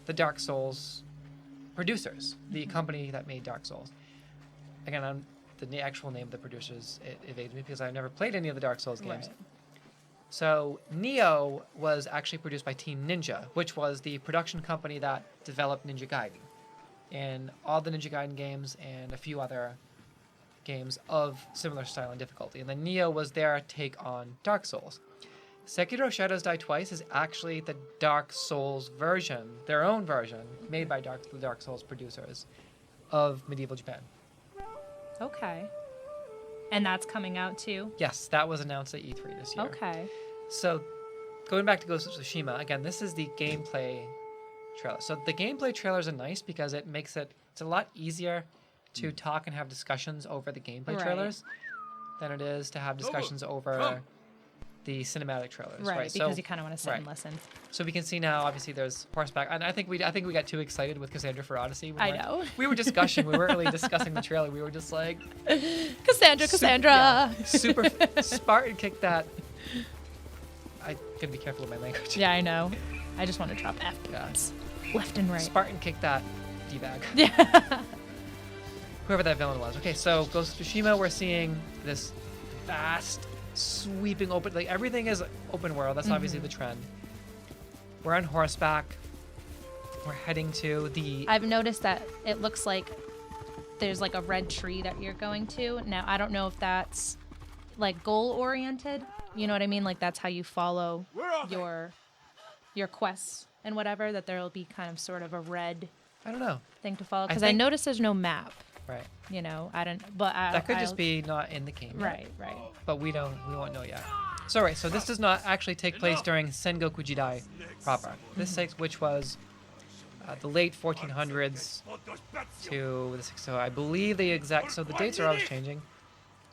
the Dark Souls producers, the company that made Dark Souls. Again, the actual name of the producers evades me because I've never played any of the Dark Souls games. Right. So Nioh was actually produced by Team Ninja, which was the production company that developed Ninja Gaiden and all the Ninja Gaiden games and a few other games of similar style and difficulty. And then Nioh was their take on Dark Souls. Sekiro Shadows Die Twice is actually the Dark Souls version, their own version, made by the Dark Souls producers of medieval Japan. Okay. And that's coming out too? Yes, that was announced at E3 this year. Okay. So, going back to Ghost of Tsushima, again, this is the gameplay trailer. So the gameplay trailers are nice because it's a lot easier to talk and have discussions over the gameplay trailers than it is to have discussions over the cinematic trailers. Right, because you kind of want to sit and listen. So we can see now, obviously, there's horseback. And I think we got too excited with Cassandra for Odyssey. I know. We were discussing. We weren't really discussing the trailer. We were just like... Cassandra! Super Spartan kick that... I gotta be careful with my language. Yeah, I know. I just want to drop F-bombs. Left and right. Spartan kick that D-bag. Yeah. Whoever that villain was. Okay, so Ghost of Tsushima, we're seeing this vast, sweeping open... Like, everything is open world. That's obviously the trend. We're on horseback. We're heading to the... I've noticed that it looks like there's, like, a red tree that you're going to. Now, I don't know if that's, like, goal-oriented. You know what I mean? Like, that's how you follow your quests and whatever, that there will be kind of sort of a red... I don't know. ...thing to follow. Because I noticed there's no map. Right. You know, I don't... But that could just be not in the game. Right. But we won't know yet. So, so this does not actually take place during Sengoku Jidai proper. This takes, which was the late 1400s to the... So I believe the exact... So the dates are always changing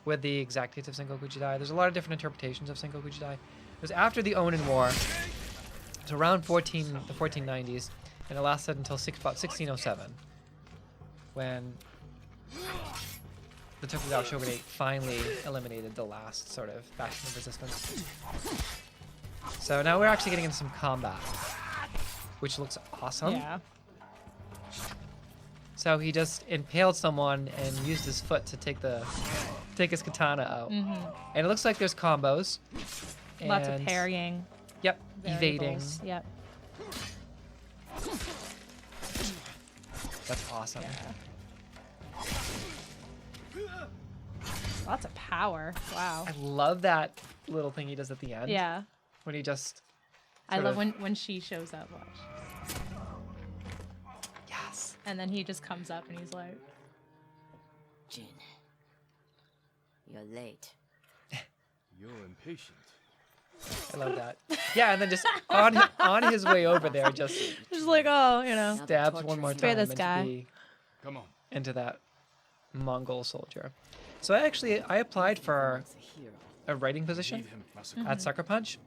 with the exact dates of Sengoku Jidai. There's a lot of different interpretations of Sengoku Jidai. It was after the Onin War. It was around the 1490s, and it lasted until about 1607, when the Tokugawa shogunate finally eliminated the last sort of bastion of resistance. So now we're actually getting into some combat, which looks awesome. Yeah. So he just impaled someone and used his foot to take his katana out. And it looks like there's combos. Lots of parrying. Yep. Evading. Yep. That's awesome. Yeah. Lots of power. Wow. I love that little thing he does at the end. Yeah. When he just... I love when she shows up. Watch. Yes. And then he just comes up and he's like... Jin, you're late. You're impatient. I love that. Yeah, and then just on his way over there, just like, oh, you know, stabs one more time. Spare this guy. Come on. Into that Mongol soldier. So I applied for a writing position at Sucker Punch,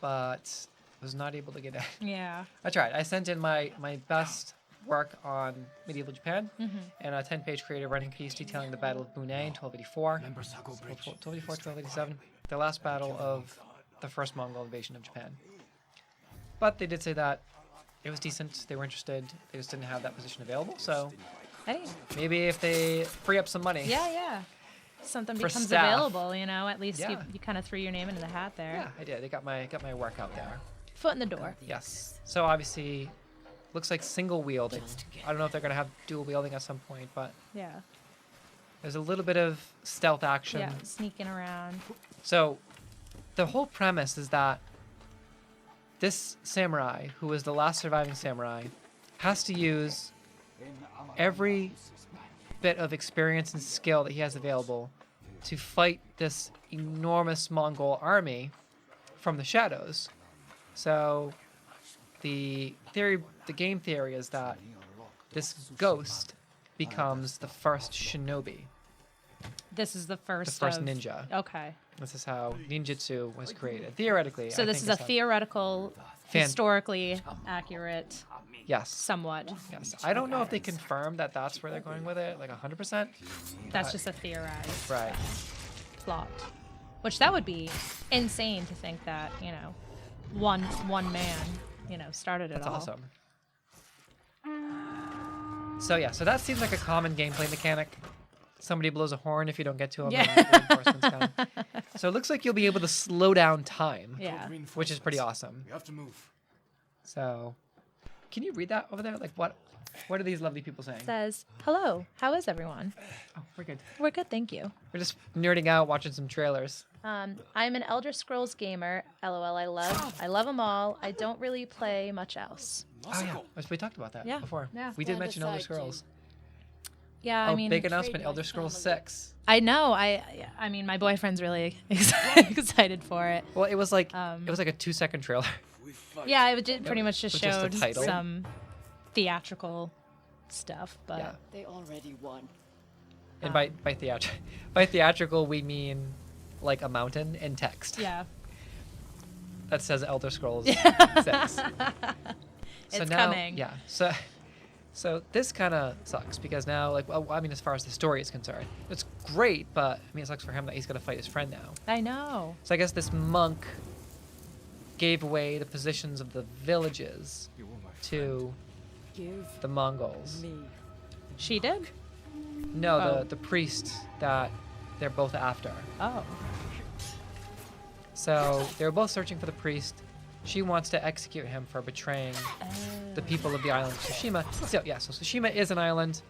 but was not able to get it. Yeah. I tried. I sent in my best work on medieval Japan and a 10-page creative writing piece detailing the Battle of Bunei in 1284, 1287, the last battle of the first Mongol invasion of Japan. But they did say that it was decent. They were interested. They just didn't have that position available. So hey, maybe if they free up some money. Yeah. Something becomes staff. Available, at least you kind of threw your name into the hat there. Yeah, I did. They got my work out there. Foot in the door. Yes. So obviously, looks like single wielding. I don't know if they're gonna have dual wielding at some point, but yeah, there's a little bit of stealth action. Yeah, sneaking around. So the whole premise is that this samurai, who is the last surviving samurai, has to use every bit of experience and skill that he has available to fight this enormous Mongol army from the shadows. So the game theory is that this ghost becomes the first shinobi. This is the first ninja. Okay. This is how ninjutsu was created, theoretically. So this is a theoretical, historically accurate. Yes. Somewhat. Yes. I don't know if they confirm that that's where they're going with it, like 100%. That's just a theorized right. plot. Which that would be insane to think that, one man, started it all. That's awesome. So yeah, so that seems like a common gameplay mechanic. Somebody blows a horn if you don't get to them. Yeah. And reinforcements come. So it looks like you'll be able to slow down time. Yeah. Which is pretty awesome. We have to move. So, can you read that over there? Like what are these lovely people saying? It says, hello, how is everyone? Oh, we're good. We're good, thank you. We're just nerding out, watching some trailers. I'm an Elder Scrolls gamer. LOL, I love them all. I don't really play much else. Oh yeah, we talked about that before. Yeah. We did mention Elder Scrolls. Yeah, big announcement, Elder Scrolls 6. I know. I mean, my boyfriend's really excited for it. Well, it was like a 2-second trailer. Yeah, it pretty much just showed just some theatrical stuff, but yeah. They already won. And by theatrical we mean like a mountain and text. Yeah. That says Elder Scrolls 6. It's coming. Yeah. So this kind of sucks because now, as far as the story is concerned, it's great, but it sucks for him that he's going to fight his friend now. I know. So I guess this monk gave away the positions of the villages to the Mongols. She did? No, the priest that they're both after. Oh. So they were both searching for the priest. She wants to execute him for betraying the people of the island of Tsushima. So Tsushima is an island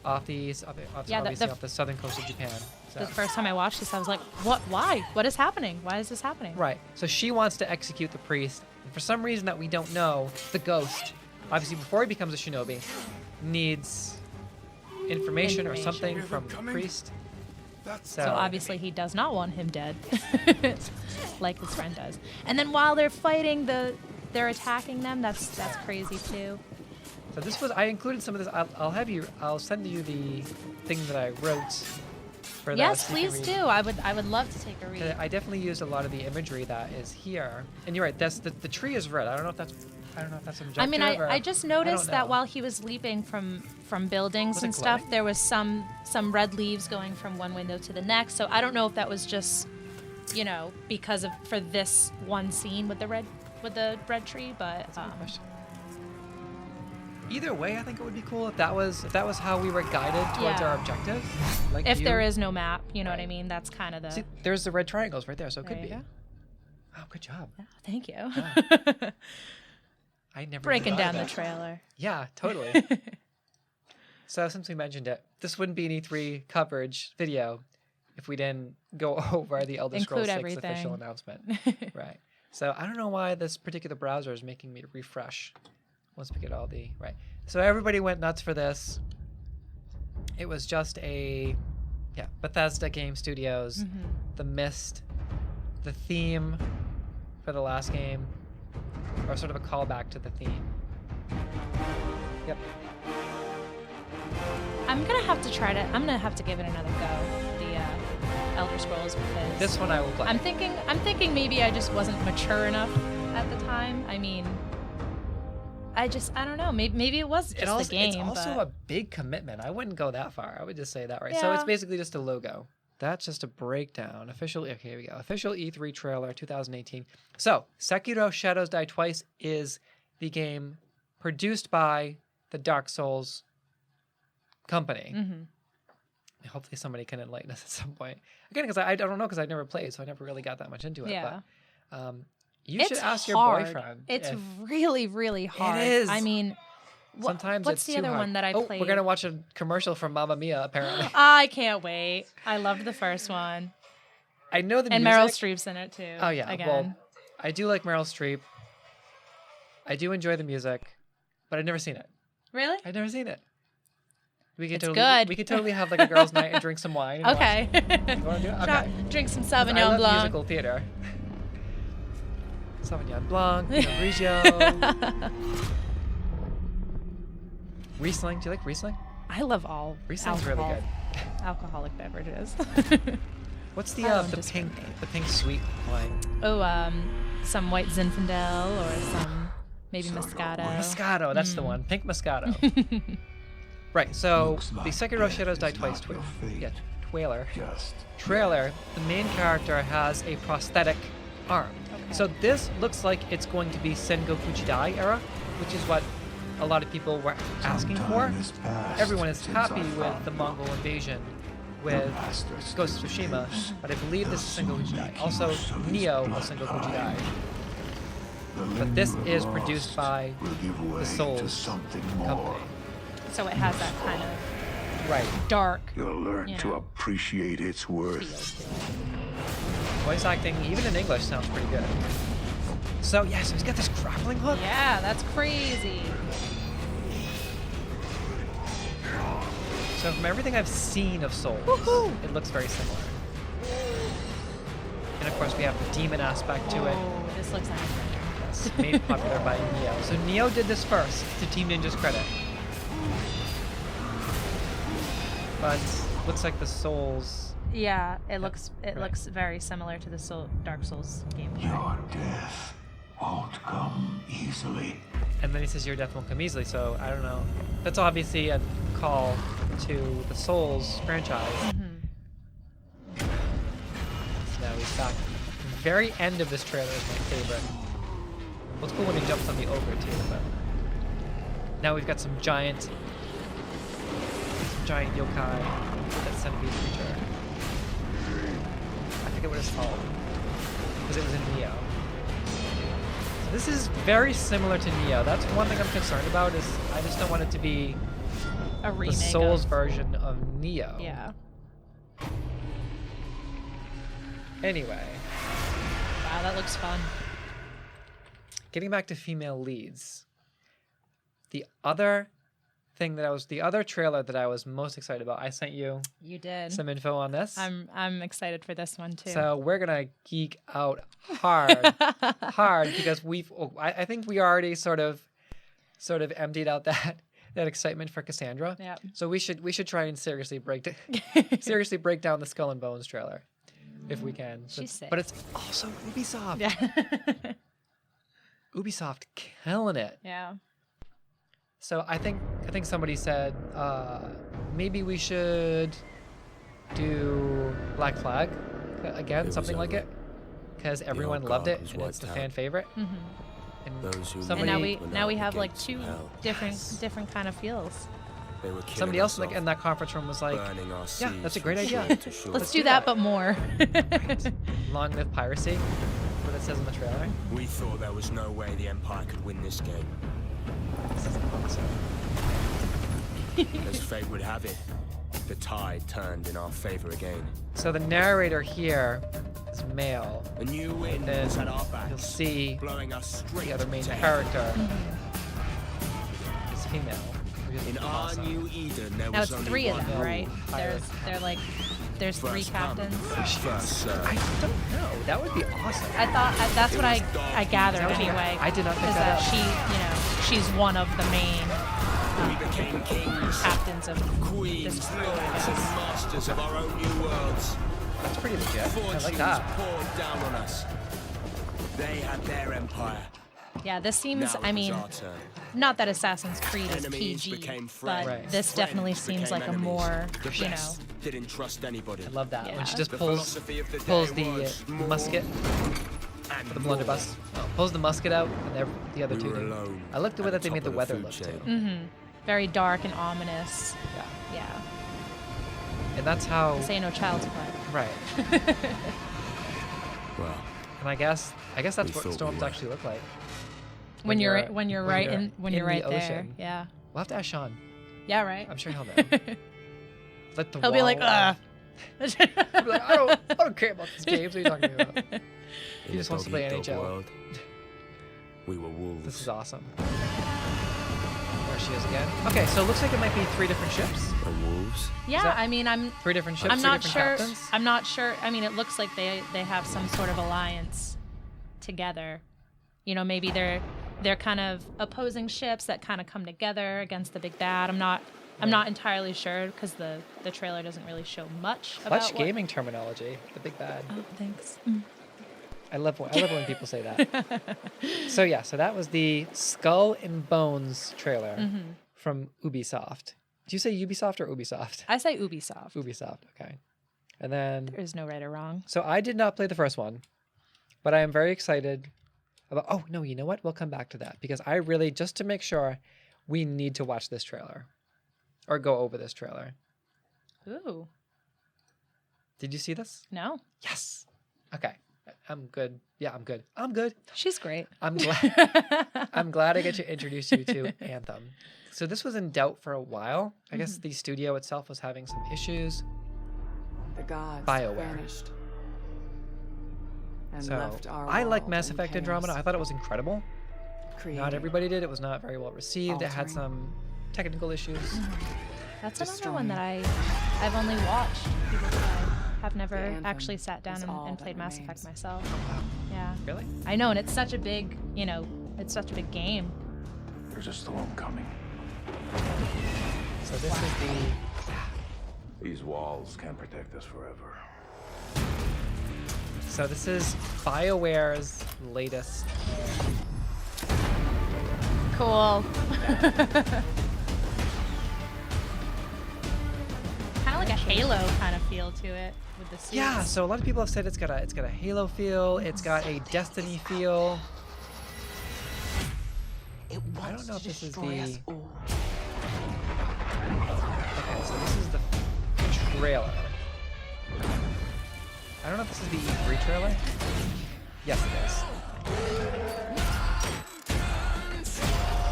off the southern coast of Japan. So. The first time I watched this, I was like, "What? Why? What is happening? Why is this happening?" Right. So she wants to execute the priest, and for some reason that we don't know, the ghost, obviously before he becomes a shinobi, needs information or something from the priest. So obviously he does not want him dead, like his friend does. And then while they're fighting, they're attacking them. That's crazy too. So I included some of this. I'll send you the thing that I wrote. For yes, please do. I would love to take a read. I definitely used a lot of the imagery that is here. And you're right. That's the tree is red. I don't know if that's subjective. I mean, I just noticed that while he was leaping from buildings and stuff, there was some red leaves going from one window to the next. So I don't know if that was just, because for this one scene with the red tree, but either way, I think it would be cool if that was how we were guided towards our objective. Like if there is no map, you know what I mean? That's kind of the. See, there's the red triangles right there, so it could be. Go. Oh, good job. Yeah, thank you. Yeah. I never breaking down the trailer. Yeah, totally. So since we mentioned it, this wouldn't be an E3 coverage video if we didn't go over the Elder Scrolls 6 official announcement. Right. So I don't know why this particular browser is making me refresh once we get all the right. So everybody went nuts for this. It was just Bethesda Game Studios, The Mist, the theme for the last game, or sort of a callback to the theme. Yep. I'm gonna have to give it another go, the Elder Scrolls, because this one I will play. I'm thinking maybe I just wasn't mature enough at the time. I mean, I don't know. Maybe it was just the game. It's also a big commitment. I wouldn't go that far. I would just say that, right? Yeah. So it's basically just a logo that's just a breakdown. Official, okay, here we go. Official E3 trailer 2018. So, Sekiro Shadows Die Twice is the game produced by the Dark Souls company. Hopefully somebody can enlighten us at some point. Again, because I don't know, because I've never played, so I never really got that much into it. Yeah. But you should ask your boyfriend. It's really, really hard. It is. I mean, sometimes what's it's the too other hard. one that I played? We're going to watch a commercial from Mamma Mia, apparently. I can't wait. I loved the first one. I know the and music. Meryl Streep's in it, too. Oh, yeah. Again. Well, I do like Meryl Streep. I do enjoy the music, but I've never seen it. Really? I've never seen it. It's good. We could totally have like a girls' night and drink some wine. And Okay. You want to do it? Okay. Drink some I Sauvignon love Blanc. musical theater. Sauvignon Blanc, Pinot Grigio. Riesling. Do you like Riesling? I love all Riesling's really good. Alcoholic beverages. What's the pink sweet wine? Oh, some white Zinfandel or some maybe Moscato. Moscato, that's the one. Pink Moscato. Right, so the Sekiro Shadows Die Twice trailer, the main character has a prosthetic arm. Okay. So this looks like it's going to be Sengoku Jidai era, which is what a lot of people were asking for. Everyone is happy with the Mongol invasion with Ghost of Tsushima, but I believe this is Sengoku Jidai. Also, Neo was Sengoku Jidai. But this is produced by the Souls company. So it has that kind of dark. You'll learn to appreciate its worth. Voice acting, even in English, sounds pretty good. So yeah, so he's got this grappling hook. Yeah, that's crazy. So from everything I've seen of Souls, it looks very similar. And of course we have the demon aspect to it. Oh, this looks amazing. Yes, made popular by Neo. So Neo did this first, to Team Ninja's credit. But looks like the Souls. Yeah, it looks very similar to the Dark Souls game. Your death won't come easily. And then he says your death won't come easily, so I don't know. That's obviously a call to the Souls franchise. So now he's back. The very end of this trailer is my favorite. Well, it's cool when he jumps on the ogre too, but now we've got some giant yokai, that centipede creature. I forget what it's called, because it was in Neo. So this is very similar to Neo. That's one thing I'm concerned about, is I just don't want it to be a remake the Souls version of Neo. Yeah. Anyway. Wow, that looks fun. Getting back to female leads. The other trailer that I was most excited about, I sent you. You did. Some info on this. I'm excited for this one too. So we're gonna geek out hard, because I think we already sort of emptied out that excitement for Cassandra. Yeah. So we should try and seriously break down the Skull and Bones trailer, if we can. She's sick. But it's also Ubisoft. Yeah. Ubisoft killing it. Yeah. So I think somebody said maybe we should do Black Flag again, something like it, because everyone loved it and it's the fan favorite. And now we have like two different kind of feels. Somebody else in that conference room was like, "Yeah, that's a great idea. Let's do that, but more." Right. Long live piracy, what it says in the trailer. We thought there was no way the Empire could win this game. As fate would have it, the tide turned in our favor again. So the narrator here is male. A new wind is at our backs, you'll see blowing us straight the other main to character is female. In our new Eden, there now was it's only 3 of one them, right? pirate. There's 3 captains. I don't know. That would be awesome. I thought that's what I gathered anyway. I did not think that up. she's one of the main we became kings, captains of queens, this lords, and masters of our own new worlds. That's pretty legit. I like Fortunes that. poured down on us. They had their empire. Yeah, this seems, I mean, not that Assassin's Creed is PG, but this definitely seems like a more, you know. Didn't trust anybody. I love that. When she just pulls the musket, the blunderbuss, pulls the musket out, and the other two do. I like the way that they made the weather look, too. Mm-hmm. Very dark and ominous. Yeah. And that's how... This ain't no child's play. Right. Well... And I guess that's what storms actually look like. When you're right there. Ocean. Yeah. We'll have to ask Sean. Yeah, right. I'm sure he'll know. He'll be like, He'll be like, I don't care about this game. What are you talking about? He just wants to play NHL. World, we were wolves. This is awesome. There she is again. Okay, so it looks like it might be 3 different ships. Wolves? Yeah, I mean, 3 different ships. I'm not sure. Captains? I'm not sure. I mean, it looks like they have some sort of alliance together. You know, maybe they're kind of opposing ships that kind of come together against the big bad. I'm not entirely sure because the trailer doesn't really show much about Clutch gaming terminology. The big bad. Oh, thanks. I love when people say that. So that was the Skull and Bones trailer from Ubisoft. Do you say Ubisoft or Ubisoft? I say Ubisoft. Ubisoft, okay. And then there is no right or wrong. So I did not play the first one, but I am very excited about. Oh no, you know what? We'll come back to that because I really, just to make sure, we need to watch this trailer, or go over this trailer. Ooh. Did you see this? No. Yes. Okay. I'm good. Yeah, I'm good. I'm good. She's great. I'm glad I get to introduce you to Anthem. So this was in doubt for a while. I guess the studio itself was having some issues. The gods BioWare. vanished. And So left our I like world Mass in Effect chaos. Andromeda. I thought it was incredible. Creating, Not everybody did. It was not very well received. It had altering. some technical issues. That's another one that I've only watched people play. I've never Anthem actually sat down is all and that played Mass remains. Effect myself. Yeah. Really? I know, and it's such a big, it's such a big game. There's a storm coming. So this is These walls can't protect us forever. So this is BioWare's latest. Cool. Kind of like a Halo kind of feel to it with the suits. Yeah, so a lot of people have said it's got a Halo feel, it's got a Destiny feel. I don't know if this is the... Okay, so this is the trailer. I don't know if this is the E3 trailer. Yes, it is.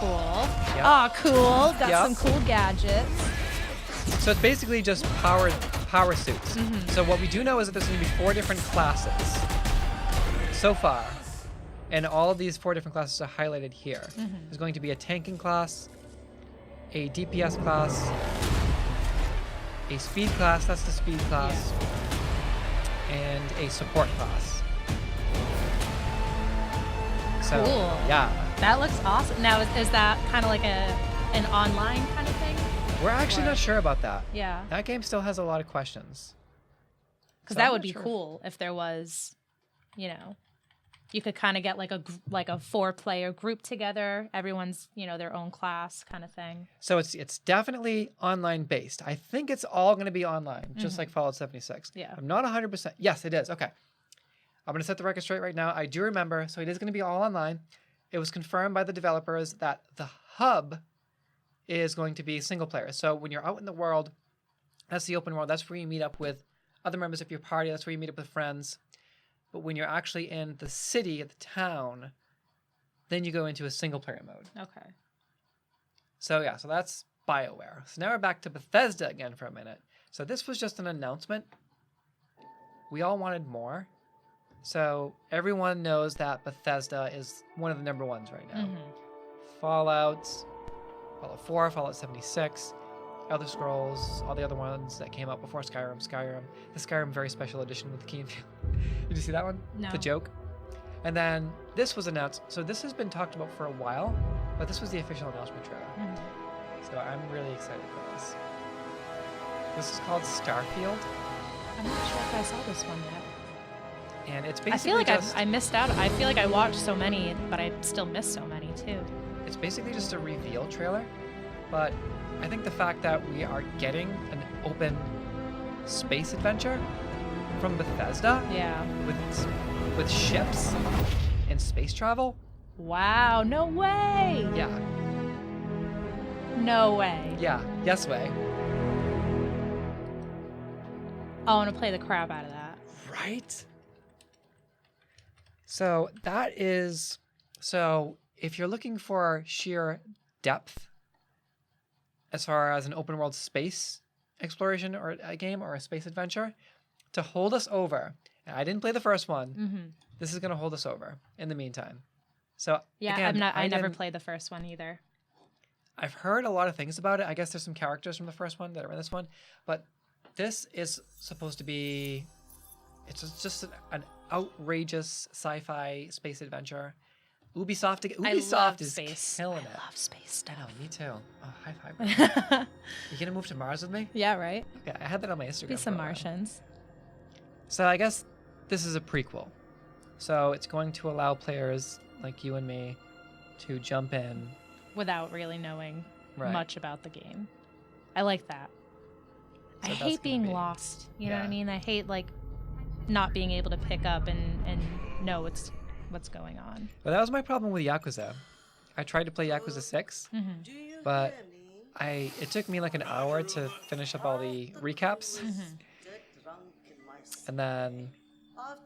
Cool. Yep. Ah, cool. Got Yep. some cool gadgets. So it's basically just power suits. So what we do know is that there's going to be 4 different classes so far. And all of these 4 different classes are highlighted here. There's going to be a tanking class, a DPS class, a speed class, that's the speed class, and a support class. So, Cool. yeah. That looks awesome. Now, is that kind of like an online kind of thing? We're actually not sure about that. Yeah. That game still has a lot of questions. Because So that I'm would not be sure. cool if there was, you could kind of get like a 4-player group together. Everyone's, their own class kind of thing. So it's definitely online based. I think it's all going to be online, just like Fallout 76. Yeah. I'm not 100%. Yes, it is. Okay. I'm going to set the record straight right now. I do remember. So it is going to be all online. It was confirmed by the developers that the hub is going to be single player. So when you're out in the world, that's the open world. That's where you meet up with other members of your party. That's where you meet up with friends. But when you're actually in the city, the town, then you go into a single player mode. Okay. So yeah, so that's BioWare. So now we're back to Bethesda again for a minute. So this was just an announcement. We all wanted more. So everyone knows that Bethesda is one of the number ones right now. Fallout 4, Fallout 76, Elder Scrolls, all the other ones that came out before Skyrim, the Skyrim very special edition with the key and peele. Did you see that one? No. The joke? And then this was announced. So this has been talked about for a while, but this was the official announcement trailer. So I'm really excited for this. This is called Starfield. I'm not sure if I saw this one yet. And it's basically I feel like I missed out. I feel like I watched so many, but I still missed so many too. It's basically just a reveal trailer, but I think the fact that we are getting an open space adventure from Bethesda, with ships and space travel. Wow! No way! Yeah. No way. Yeah. Yes way. I want to play the crap out of that. Right? So that is... So if you're looking for sheer depth as far as an open world space exploration or a game or a space adventure, to hold us over, and I didn't play the first one, this is going to hold us over in the meantime. So yeah, again, I never played the first one either. I've heard a lot of things about it. I guess there's some characters from the first one that are in this one, but this is supposed to be, it's just an outrageous sci-fi space adventure. Ubisoft is space. killing it. I love space stuff. I know, me too. Oh, high five. You gonna move to Mars with me? Yeah, right? Okay, I had that on my Instagram. Be some Martians. So I guess this is a prequel. So it's going to allow players like you and me to jump in without really knowing Right. much about the game. I like that. So I hate being lost. You know what I mean? I hate like not being able to pick up and know what's going on. Well, that was my problem with Yakuza. I tried to play Yakuza 6, but it took me like an hour to finish up all the recaps. And then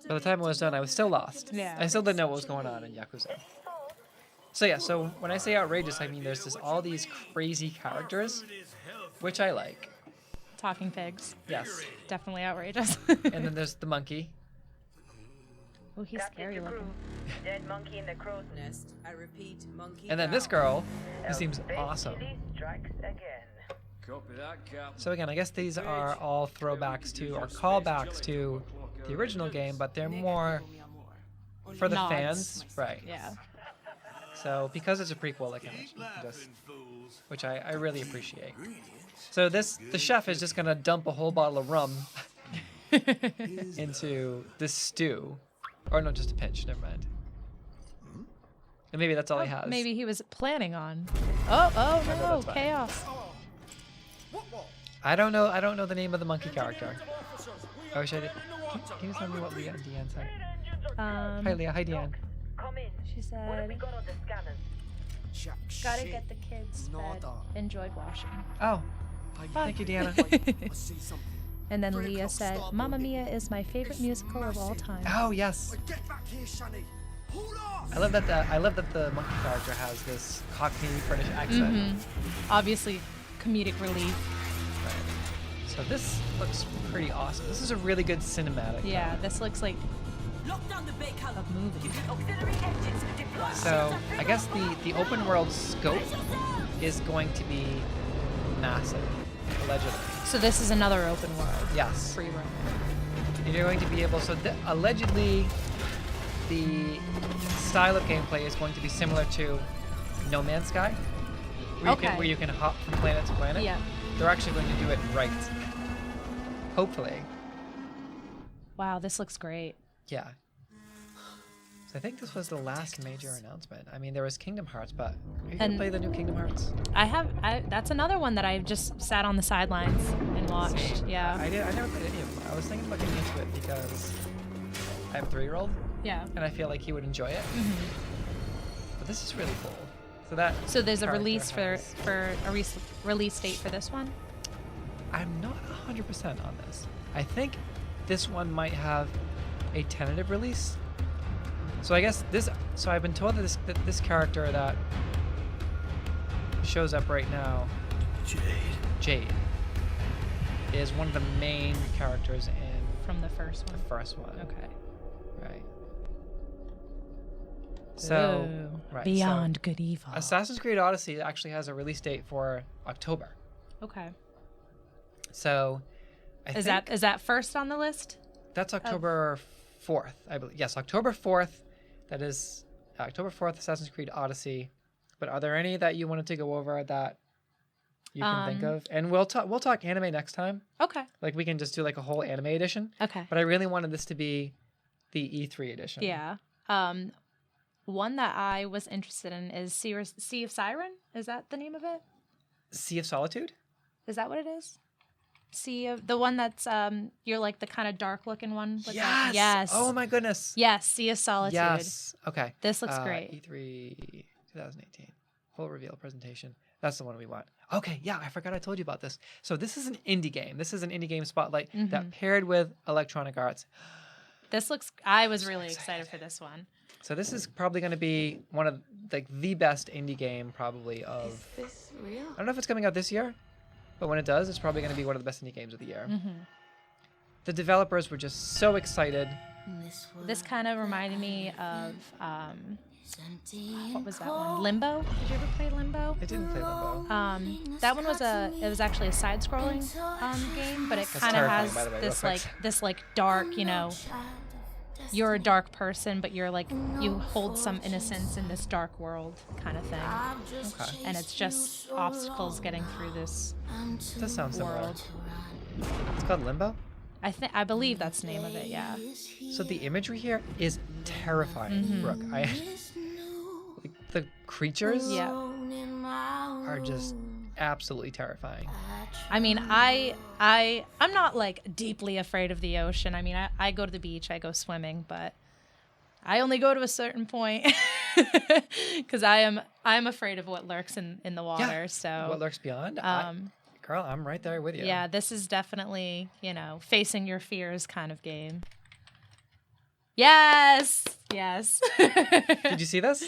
by the time I was done, I was still lost. Yeah. I still didn't know what was going on in Yakuza. So yeah, so when I say outrageous, I mean there's all these crazy characters, which I like. Talking pigs. Yes. Definitely outrageous. And then there's the monkey. Oh, he's scary looking. Dead monkey in the crow's nest. I repeat, monkey. And then this girl, who seems awesome. Strikes again. Copy that, Cap. So again, I guess these are all throwbacks to or callbacks to the original game, but they're more for the fans, right? Yeah. So because it's a prequel, like I mentioned, which I really appreciate. So the chef is just gonna dump a whole bottle of rum into this stew, or no, just a pinch. Never mind. And maybe that's all he has. Maybe he was planning on. Oh no, that's fine. chaos. I don't know the name of the monkey character. I wish I did. Can you tell me what Leah and Deanne said? Hi Leah, hi Deanne. She said, gotta get the kids fed. Enjoyed washing. Oh, thank you, Deanna. And then Leah said, Mamma Mia is my favorite musical of all time. Oh yes. I love that the monkey character has this Cockney British accent. Obviously, comedic relief. Right. So this looks pretty awesome. This is a really good cinematic. Yeah, this looks like a movie. So I guess the open world scope is going to be massive, allegedly. So this is another open world. Yes. Free roam. And you're going to be able. So allegedly, the style of gameplay is going to be similar to No Man's Sky, where you can hop from planet to planet. Yeah. They're actually going to do it right. Hopefully. Wow, this looks great. Yeah. So I think this was the last major announcement. I mean, there was Kingdom Hearts, but are you gonna play the new Kingdom Hearts? That's another one that I just sat on the sidelines and watched. Same. Yeah. I never played any of them. I was thinking about getting into it because I have a 3-year-old. Yeah. And I feel like he would enjoy it. But this is really cool. So there's a release for a release date for this one? I'm not 100% on this. I think this one might have a tentative release. So I guess so I've been told that this character that shows up right now, Jade, is one of the main characters from the first one. The first one. Okay. Right. So, Beyond Good Evil. Assassin's Creed Odyssey actually has a release date for October. Okay. So, is that first on the list? That's October 4th, I believe. Yes, October 4th. That is October 4th, Assassin's Creed Odyssey. But are there any that you wanted to go over that you can think of? And we'll talk anime next time. Okay. Like we can just do like a whole anime edition. Okay. But I really wanted this to be The E3 edition. Yeah. One that I was interested in is Sea of Siren. Is that the name of it? Sea of Solitude? Is that what it is? Sea of the one that's you're like the kind of dark looking one. With Yes. Yes. Oh my goodness. Yes. Sea of Solitude. Yes. Okay. This looks great. E3 2018 full reveal presentation. That's the one we want. Okay. Yeah, I forgot I told you about this. So this is an indie game. This is an indie game spotlight that paired with Electronic Arts. This looks. I was really excited for this one. So this is probably going to be one of like the best indie game probably of. Is this real? I don't know if it's coming out this year, but when it does, it's probably going to be one of the best indie games of the year. The developers were just so excited. This kind of reminded me of what was that one? Limbo. Did you ever play Limbo? I didn't play Limbo. That one was it was actually a side-scrolling game, but it kind of has this dark, you're a dark person, but you're like you hold some innocence in this dark world kind of thing. Okay. And it's just obstacles getting through this That sounds world. similar. It's called Limbo? I believe that's the name of it, yeah. So the imagery here is terrifying, Brooke. The creatures are just absolutely terrifying. I mean, I'm not like deeply afraid of the ocean. I mean, I go to the beach, I go swimming, but I only go to a certain point because I'm afraid of what lurks in the water. Yeah. So What lurks beyond? Girl, I'm right there with you. Yeah, this is definitely, facing your fears kind of game. Yes. Did you see this?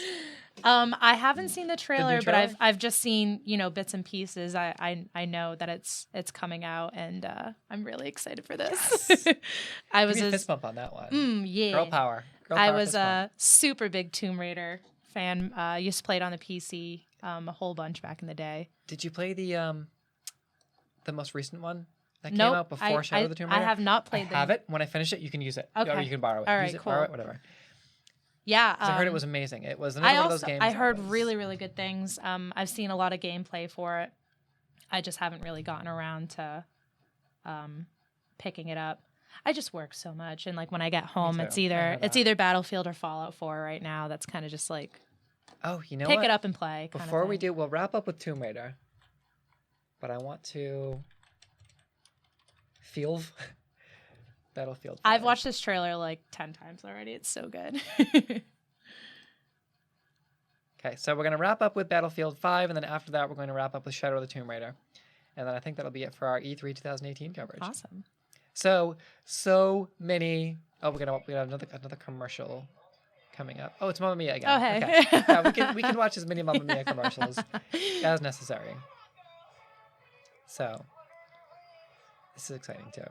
I haven't seen the trailer, but trailer? I've just seen, bits and pieces. I know that it's coming out, and I'm really excited for this. Yes. I Give was me a fist bump on that one. Yeah. Girl power. I was fist a super big Tomb Raider fan. Used to play it on the PC a whole bunch back in the day. Did you play the most recent one that came Nope, out before Shadow of the Tomb Raider? I have not played I have it. When I finish it, you can use it. Okay. Or you can borrow it. All right, use it, cool. borrow it, whatever. Yeah. 'Cause I heard it was amazing. It was another one of those games. I heard really, really good things. I've seen a lot of gameplay for it. I just haven't really gotten around to picking it up. I just work so much, and like when I get home, it's either Battlefield or Fallout 4 right now. That's kind of just like pick it up and play. Before we do, we'll wrap up with Tomb Raider. But I want to feel Battlefield 5. I've watched this trailer like 10 times already. It's so good. Okay, so we're going to wrap up with Battlefield 5, and then after that, we're going to wrap up with Shadow of the Tomb Raider. And then I think that'll be it for our E3 2018 coverage. Awesome. So many. Oh, we got another commercial coming up. Oh, it's Mamma Mia again. Oh, hey. Okay. Yeah, we can watch as many Mamma Mia commercials as necessary. So this is exciting too.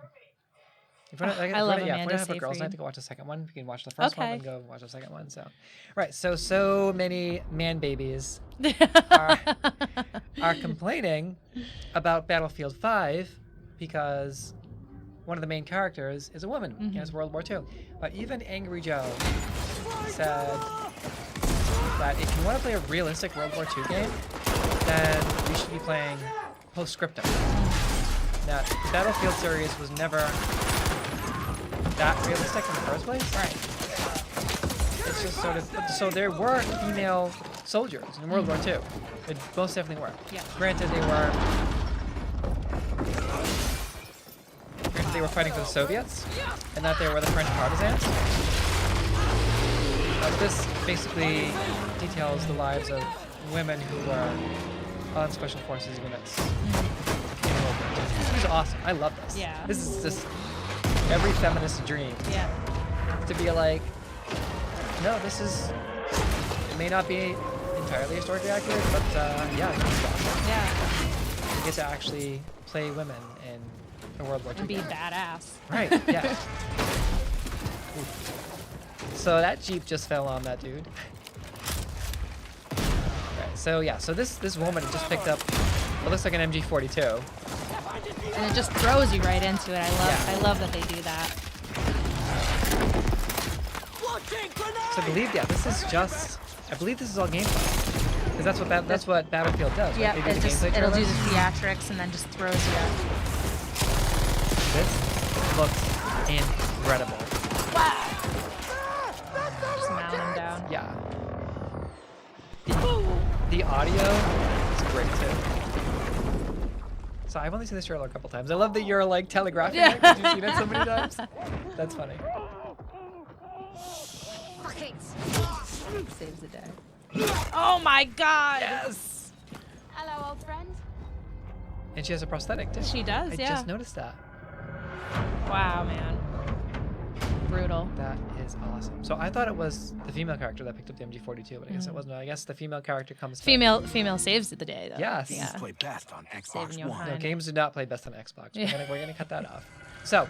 If we're I love if we Amanda have a girls' Seyfried. night to go watch the second one, we can watch the first one and go watch the second one. So, right. So many man babies are complaining about Battlefield 5 because one of the main characters is a woman. It's World War II. But even Angry Joe said that if you want to play a realistic World War II game, then you should be playing Postscriptum. Now, the Battlefield series was never that realistic in the first place. Right. It's just sort of... So there were female soldiers in World War II. It most definitely were. Yeah. Granted, they were fighting for the Soviets, and that they were the French partisans. But this basically details the lives of women who were on Special Forces units in World War II. This is awesome. I love this. Yeah. This is just every feminist's dream. Yeah. To be like, no, this is... It may not be entirely historically accurate, but yeah, this is awesome. Yeah. You get to actually play women in a World War II And be game. badass. Right, yeah. So that Jeep just fell on that dude. Right, so yeah, so this woman just picked up what looks like an MG42. And it just throws you right into it. I love that they do that. So I believe this is all gameplay. Because that's what Battlefield does. Right? Yeah, They do the gameplay it'll do the trailers. theatrics and then just throws you. This looks incredible. Wow. The audio is great too. So I've only seen this trailer a couple times. I love that you're like telegraphing it because you've seen it so many times. That's funny. Saves the day. Oh my god! Yes! Hello, old friend. And she has a prosthetic too. She does, I just noticed that. Wow, man. Brutal. That is awesome. So I thought it was the female character that picked up the MG42, but I guess it wasn't. I guess the female character comes. Female saves the day though. Yes. Yeah. Play best on Xbox One. No, games do not play best on Xbox. We're gonna cut that off. So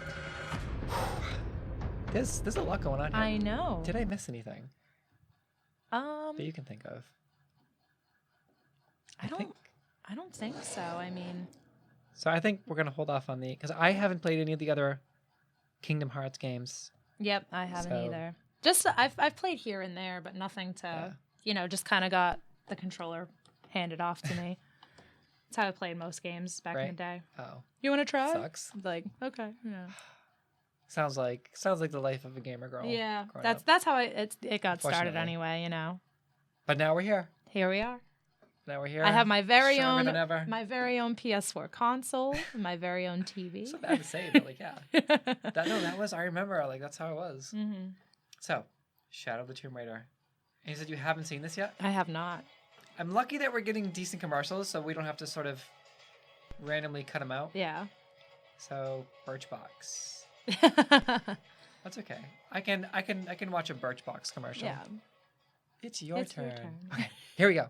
there's a lot going on here. I know. Did I miss anything? That you can think of. I don't think so. I mean. So I think we're gonna hold off on because I haven't played any of the other Kingdom Hearts games. Yep, I haven't either. Just I've played here and there, but nothing to just kind of got the controller handed off to me. That's how I played most games back in the day. Oh, you want to try? Sucks. Like okay, yeah. Sounds like the life of a gamer girl. Yeah, that's how it got started anyway. But now we're here. Here we are. Now we're here. I have my very own PS4 console, and my very own TV. It's so bad to say, but like, yeah. that was, I remember, like, that's how it was. Mm-hmm. So, Shadow of the Tomb Raider. And you said you haven't seen this yet? I have not. I'm lucky that we're getting decent commercials, so we don't have to sort of randomly cut them out. Yeah. So, Birchbox. That's okay. I can watch a Birchbox commercial. Yeah. It's your turn. Okay, here we go.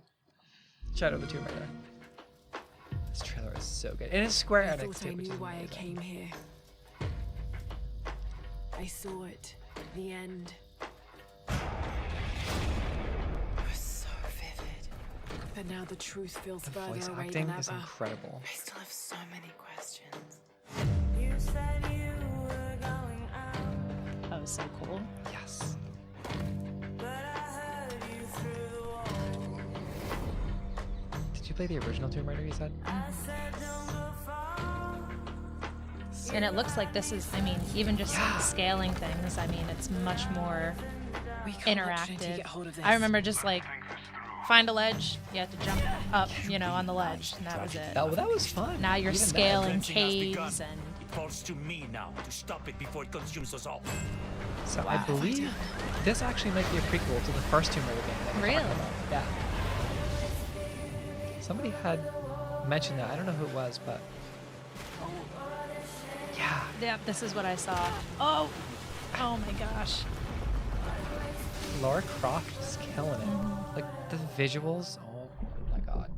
Shadow of the Tomb Raider. This trailer is so good. And it's Square Enix too. I knew why I came here. I saw it. The end. It was so vivid. But now the truth feels further voice away acting than ever. is incredible. I still have so many questions. You said you were going out. That was so cool. Yes. Did you play the original Tomb Raider, you said? And it looks like this is, I mean, even just scaling things, I mean, it's much more interactive. I remember just like, find a ledge, you have to jump up, on the ledge, and that was it. That was fun. Now you're scaling caves and... It falls to me now to stop it before it consumes us all. So I believe this actually might be a prequel to the first Tomb Raider game. Really? Yeah. Somebody had mentioned that. I don't know who it was, but yeah. Yep, this is what I saw. Oh my gosh. Lara Croft is killing it. Like the visuals. Oh my god.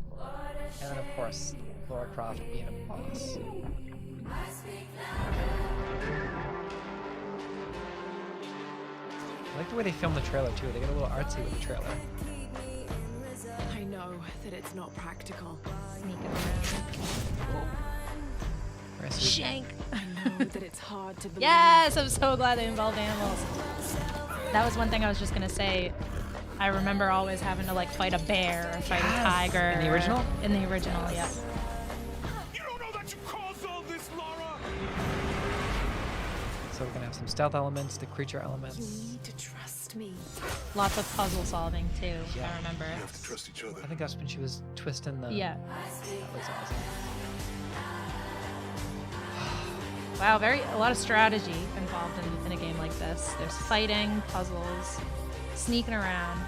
And then of course Lara Croft being a boss. I like the way they filmed the trailer too. They get a little artsy with the trailer. I know that it's not practical. Sneaking around. Shank. I know that it's hard to believe. Yes, I'm so glad they involved animals. That was one thing I was just gonna say. I remember always having to like fight a bear or fight a tiger. In the original? In the original, yeah. You don't know that you caused all this, Lara! So we're gonna have some stealth elements, the creature elements. You need to trust me. Lots of puzzle solving too. I remember. You have to trust each other. I think that's when she was twisting the. Yeah. That was awesome. Wow, a lot of strategy involved in a game like this. There's fighting, puzzles, sneaking around.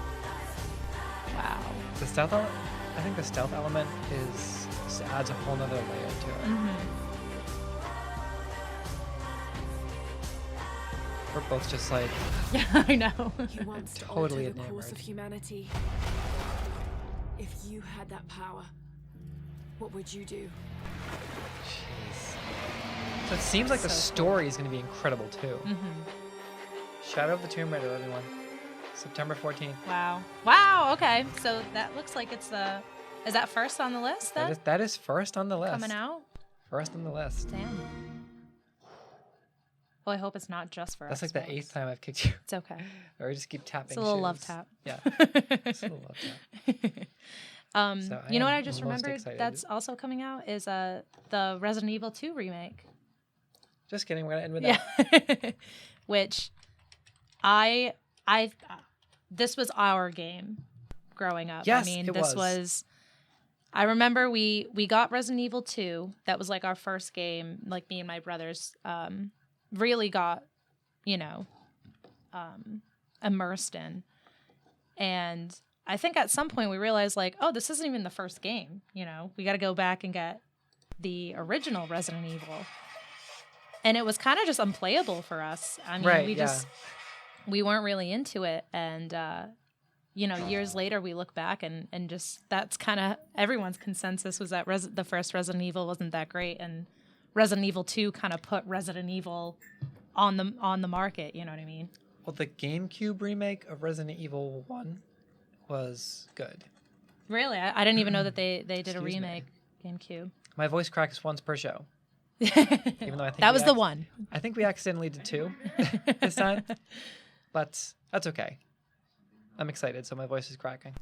Wow. The stealth element, I think the stealth element adds a whole nother layer to it. We're both just like, yeah, I know. You want to totally alter the course enamored. of humanity. If you had that power, what would you do? jeez. So it seems like the story is going to be incredible too. Shadow of the Tomb Raider, everyone. September 14th. Wow. Wow, okay. So that looks like it's is that first on the list then? That is first on the list. Coming out? First on the list. Damn. Well, I hope it's not just for That's us. like the 8th time I've kicked you. It's okay. Or we just keep tapping. It's a little shoes. love tap. Yeah. It's a little love tap. So you know what I am just most remembered excited. that's also coming out is the Resident Evil 2 remake. Just kidding. We're gonna end with that. Which this was our game growing up. Yes, I mean, it this was. I remember we got Resident Evil 2. That was like our first game. Like me and my brothers really got, immersed in. And I think at some point we realized like, oh, this isn't even the first game. We got to go back and get the original Resident Evil. And it was kind of just unplayable for us. I mean, we weren't really into it. And, years later we look back and just that's kind of everyone's consensus was that the first Resident Evil wasn't that great. And Resident Evil 2 kind of put Resident Evil on the market. You know what I mean? Well, the GameCube remake of Resident Evil 1 was good. Really? I didn't even know that they did a remake GameCube. My voice cracks once per show. Even though I think that was the one. I think we accidentally did 2 this time. But that's okay. I'm excited, so my voice is cracking.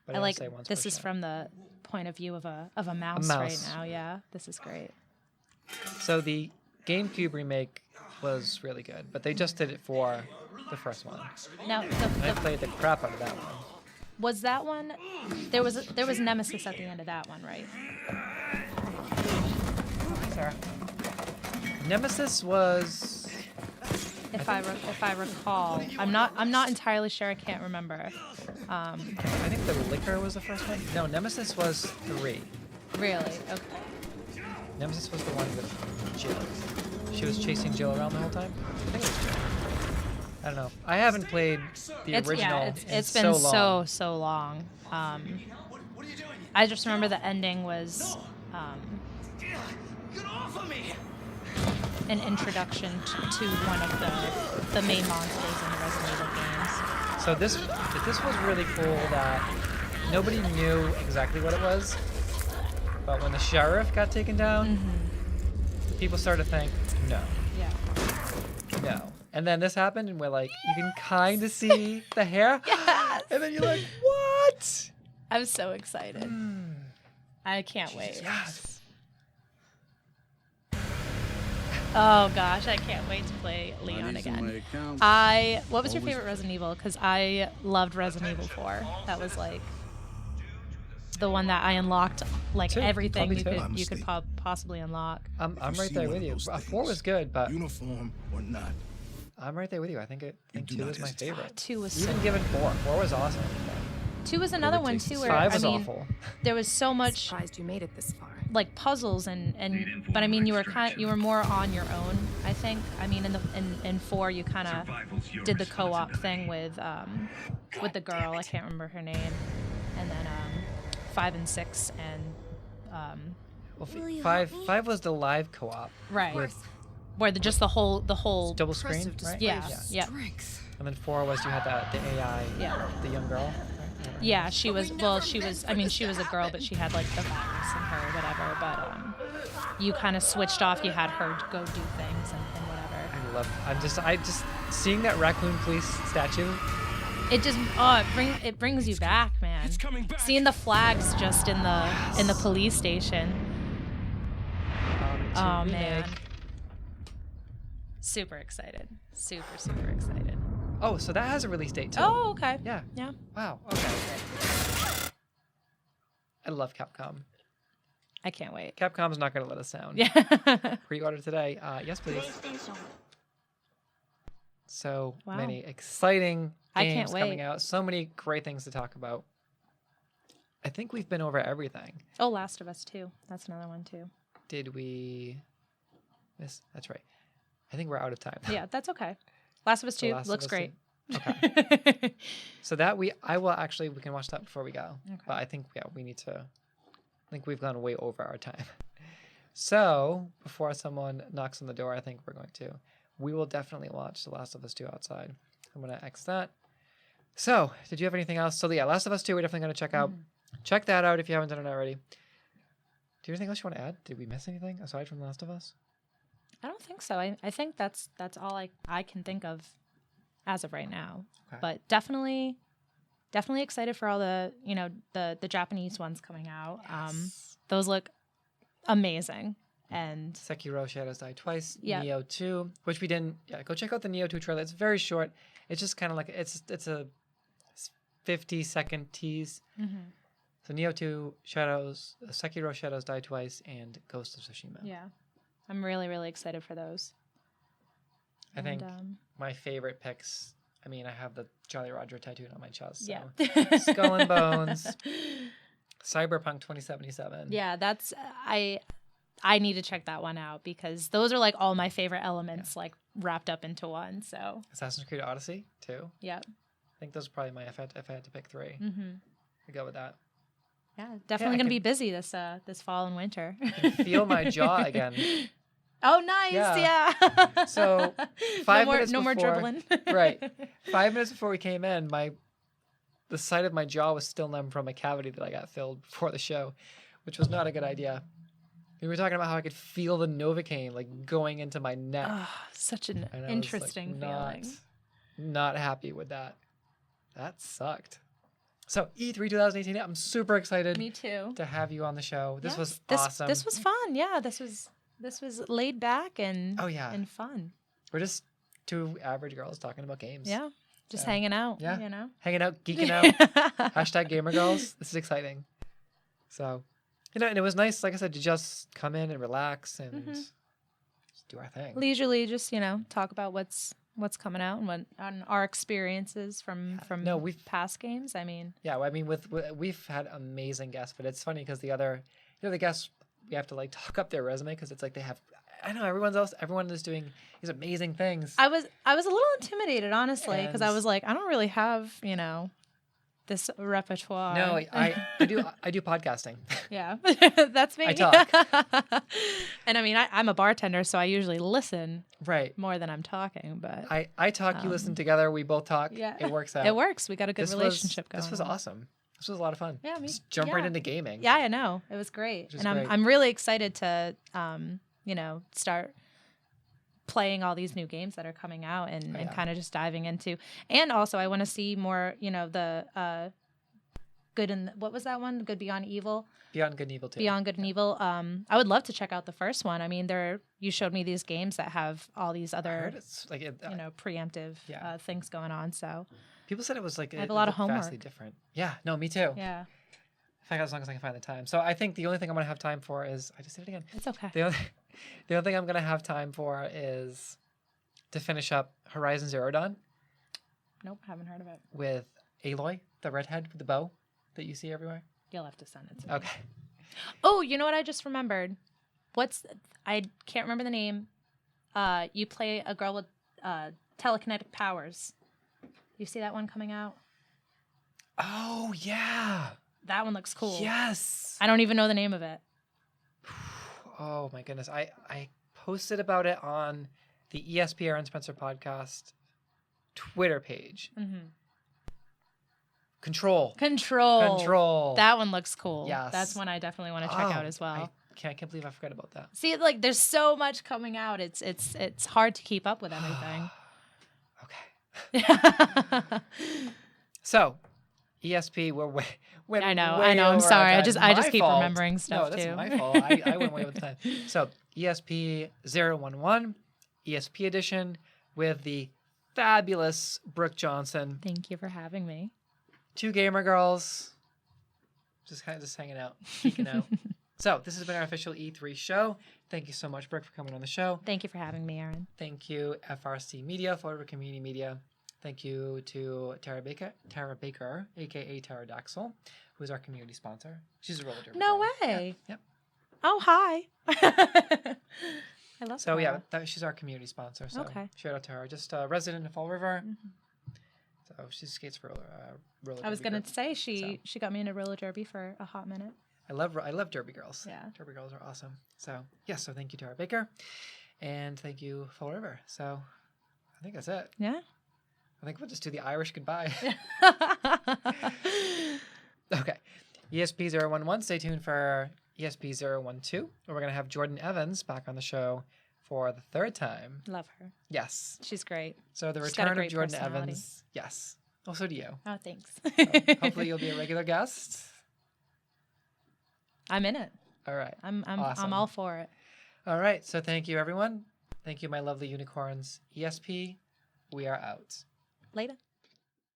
But I like this is from the point of view of a mouse right now. Yeah, this is great. So the GameCube remake was really good, but they just did it for the first one. Now, I played the crap out of that one. Was that one? There was Nemesis at the end of that one, right? Sarah. Nemesis was. If I recall, I'm not entirely sure. I can't remember. I think the Liquor was the first one. No, Nemesis was 3. Really? Okay. Nemesis was the one with Jill. She was chasing Jill around the whole time. I think it was Jill. I don't know. I haven't played the original. Yeah, it's been so long. I just remember the ending was an introduction to one of the main monsters in the Resident Evil games. So this was really cool that nobody knew exactly what it was, but when the sheriff got taken down, people started to think, no. Yeah. No. And then this happened, and we're like, you can kind of see the hair. Yes! And then you're like, what? I'm so excited. I can't wait. Yes. Oh gosh, I can't wait to play Leon again. What was your favorite Resident Evil? Because I loved Resident Evil 4. That was like the one that I unlocked, like everything you could possibly unlock. I'm right there with you. 4 was good, but uniform or not, I'm right there with you. I think 2 was my favorite. 2 was even given 4. 4 was awesome. 2 was another one too where 5 was awful. There was so much. Surprised you made it this far. Like puzzles but I mean you were more on your own. I think. I mean in 4 you kind of did the co-op thing with the girl. I can't remember her name. And then 5 and 6 and. Well, 5 was the live co-op. Right. Where just the whole double screen, right? Yeah. And then 4 was you had the AI, the young girl. Yeah, she was a girl, but she had like the virus in her or whatever. But you kind of switched off. You had her go do things and whatever. I just seeing that raccoon police statue. It just it brings you back, man. Seeing the flags just in the police station. Oh man. Super excited. Super excited. Oh, so that has a release date too. Oh, okay. Yeah. Yeah. Wow. Okay. I love Capcom. I can't wait. Capcom's not going to let us down. Yeah. Pre-order today. Yes, please. So many exciting games coming out. So many great things to talk about. I think we've been over everything. Oh, Last of Us 2. That's another one too. Did we miss? That's right. I think we're out of time. Yeah, that's okay. Last of Us 2 looks great. Okay. So that we can watch that before we go. Okay. But I think we need to. I think we've gone way over our time. So before someone knocks on the door, I think we will definitely watch The Last of Us 2 outside. I'm gonna X that. So did you have anything else? So yeah, Last of Us 2 we're definitely gonna check out. Check that out if you haven't done it already. Do you have anything else you want to add? Did we miss anything aside from The Last of Us? I don't think so. I think that's all I can think of as of right now. Okay. But definitely excited for all the the Japanese ones coming out. Yes. Those look amazing. And Sekiro Shadows Die Twice, Neo 2, which we didn't. Yeah, go check out the Neo 2 trailer. It's very short. It's just kind of like it's 50-second tease. So Nioh 2, Shadows, Sekiro Shadows Die Twice, and Ghost of Tsushima. Yeah. I'm really, really excited for those. I think my favorite picks, I mean, I have the Jolly Roger tattooed on my chest. So. Yeah. Skull and Bones, Cyberpunk 2077. Yeah, that's... I need to check that one out because those are like all my favorite elements like wrapped up into one. So Assassin's Creed Odyssey too. Yep. I think those are probably my if I had to pick 3. I go with that. Yeah, definitely gonna be busy this fall and winter. I can feel my jaw again. Oh, nice! Yeah. So 5 minutes no before, more dribbling. Right. 5 minutes before we came in, the side of my jaw was still numb from a cavity that I got filled before the show, which was not a good idea. We were talking about how I could feel the Novocaine like going into my neck. Oh, such an interesting feeling. Not happy with that. That sucked. So E3 2018, I'm super excited. Me too. To have you on the show. This was awesome. This was fun. Yeah, this was laid back and and fun. We're just 2 average girls talking about games. Yeah, just hanging out. Yeah, you know, hanging out, geeking out. #GamerGirls. This is exciting. So. And it was nice, like I said, to just come in and relax and just do our thing. Leisurely, just, talk about what's coming out and on our experiences from past games. I mean... Yeah, I mean, we've had amazing guests, but it's funny because the guests, we have to, like, talk up their resume because it's like they have... I know, everyone is doing these amazing things. I was a little intimidated, honestly, because I was like, I don't really have, this repertoire. No, I do podcasting. Yeah, that's me. I talk. And I mean, I'm a bartender, so I usually listen more than I'm talking. But I talk, you listen together, we both talk. Yeah, it works out. It works. We got a good relationship going. This was awesome. This was a lot of fun. Yeah, just jump right into gaming. Yeah, I know. It was great, and I'm really excited to start playing all these new games that are coming out and kind of just diving into. And also I want to see more, the good and what was that one? Good Beyond Evil? Beyond Good and Evil 2. Beyond Good and Evil. I would love to check out the first one. I mean, you showed me these games that have all these other, I heard it's like preemptive things going on. So people said it was like I have a lot of homework. Vastly different. Yeah, no, me too. Yeah. As long as I can find the time. So I think the only thing I'm going to have time for is I just did it again. It's okay. The only thing I'm going to have time for is to finish up Horizon Zero Dawn. Nope, haven't heard of it. With Aloy, the redhead with the bow that you see everywhere. You'll have to send it to me. Okay. Oh, you know what I just remembered? I can't remember the name. You play a girl with telekinetic powers. You see that one coming out? Oh, yeah. That one looks cool. Yes. I don't even know the name of it. Oh my goodness. I posted about it on the ESP Eryn Spencer podcast Twitter page. Control. That one looks cool. Yes. That's one I definitely want to check out as well. I can't believe I forgot about that. See, like there's so much coming out. It's hard to keep up with everything. Okay. So, ESP, I know. I'm sorry. I just keep remembering stuff too. No, that's my fault. I went way over the time. So ESP 011, ESP edition with the fabulous Brooke Johnson. Thank you for having me. 2 gamer girls, just hanging out, geeking out. So this has been our official E3 show. Thank you so much, Brooke, for coming on the show. Thank you for having me, Eryn. Thank you, FRC Media, Florida Community Media. Thank you to Tara Baker, aka Tara Daxel, who is our community sponsor. She's a roller derby. No girl. way. Yep. Oh, hi. I love So Tara. yeah, she's our community sponsor. So okay. Shout out to her. Just a resident of Fall River. So she skates for roller. I was gonna say she got me into roller derby for a hot minute. I love derby girls. Yeah, derby girls are awesome. So so thank you, Tara Baker, and thank you, Fall River. So I think that's it. Yeah. I think we'll just do the Irish goodbye. Okay. ESP 011, stay tuned for ESP 012. We're going to have Jordan Evans back on the show for the 3rd time. Love her. Yes. She's great. So the return of Jordan Evans. Yes. Oh, so do you. Oh, thanks. So hopefully you'll be a regular guest. I'm in it. All right. I'm awesome. all for it. All right. So thank you, everyone. Thank you, my lovely unicorns. ESP, we are out. Later.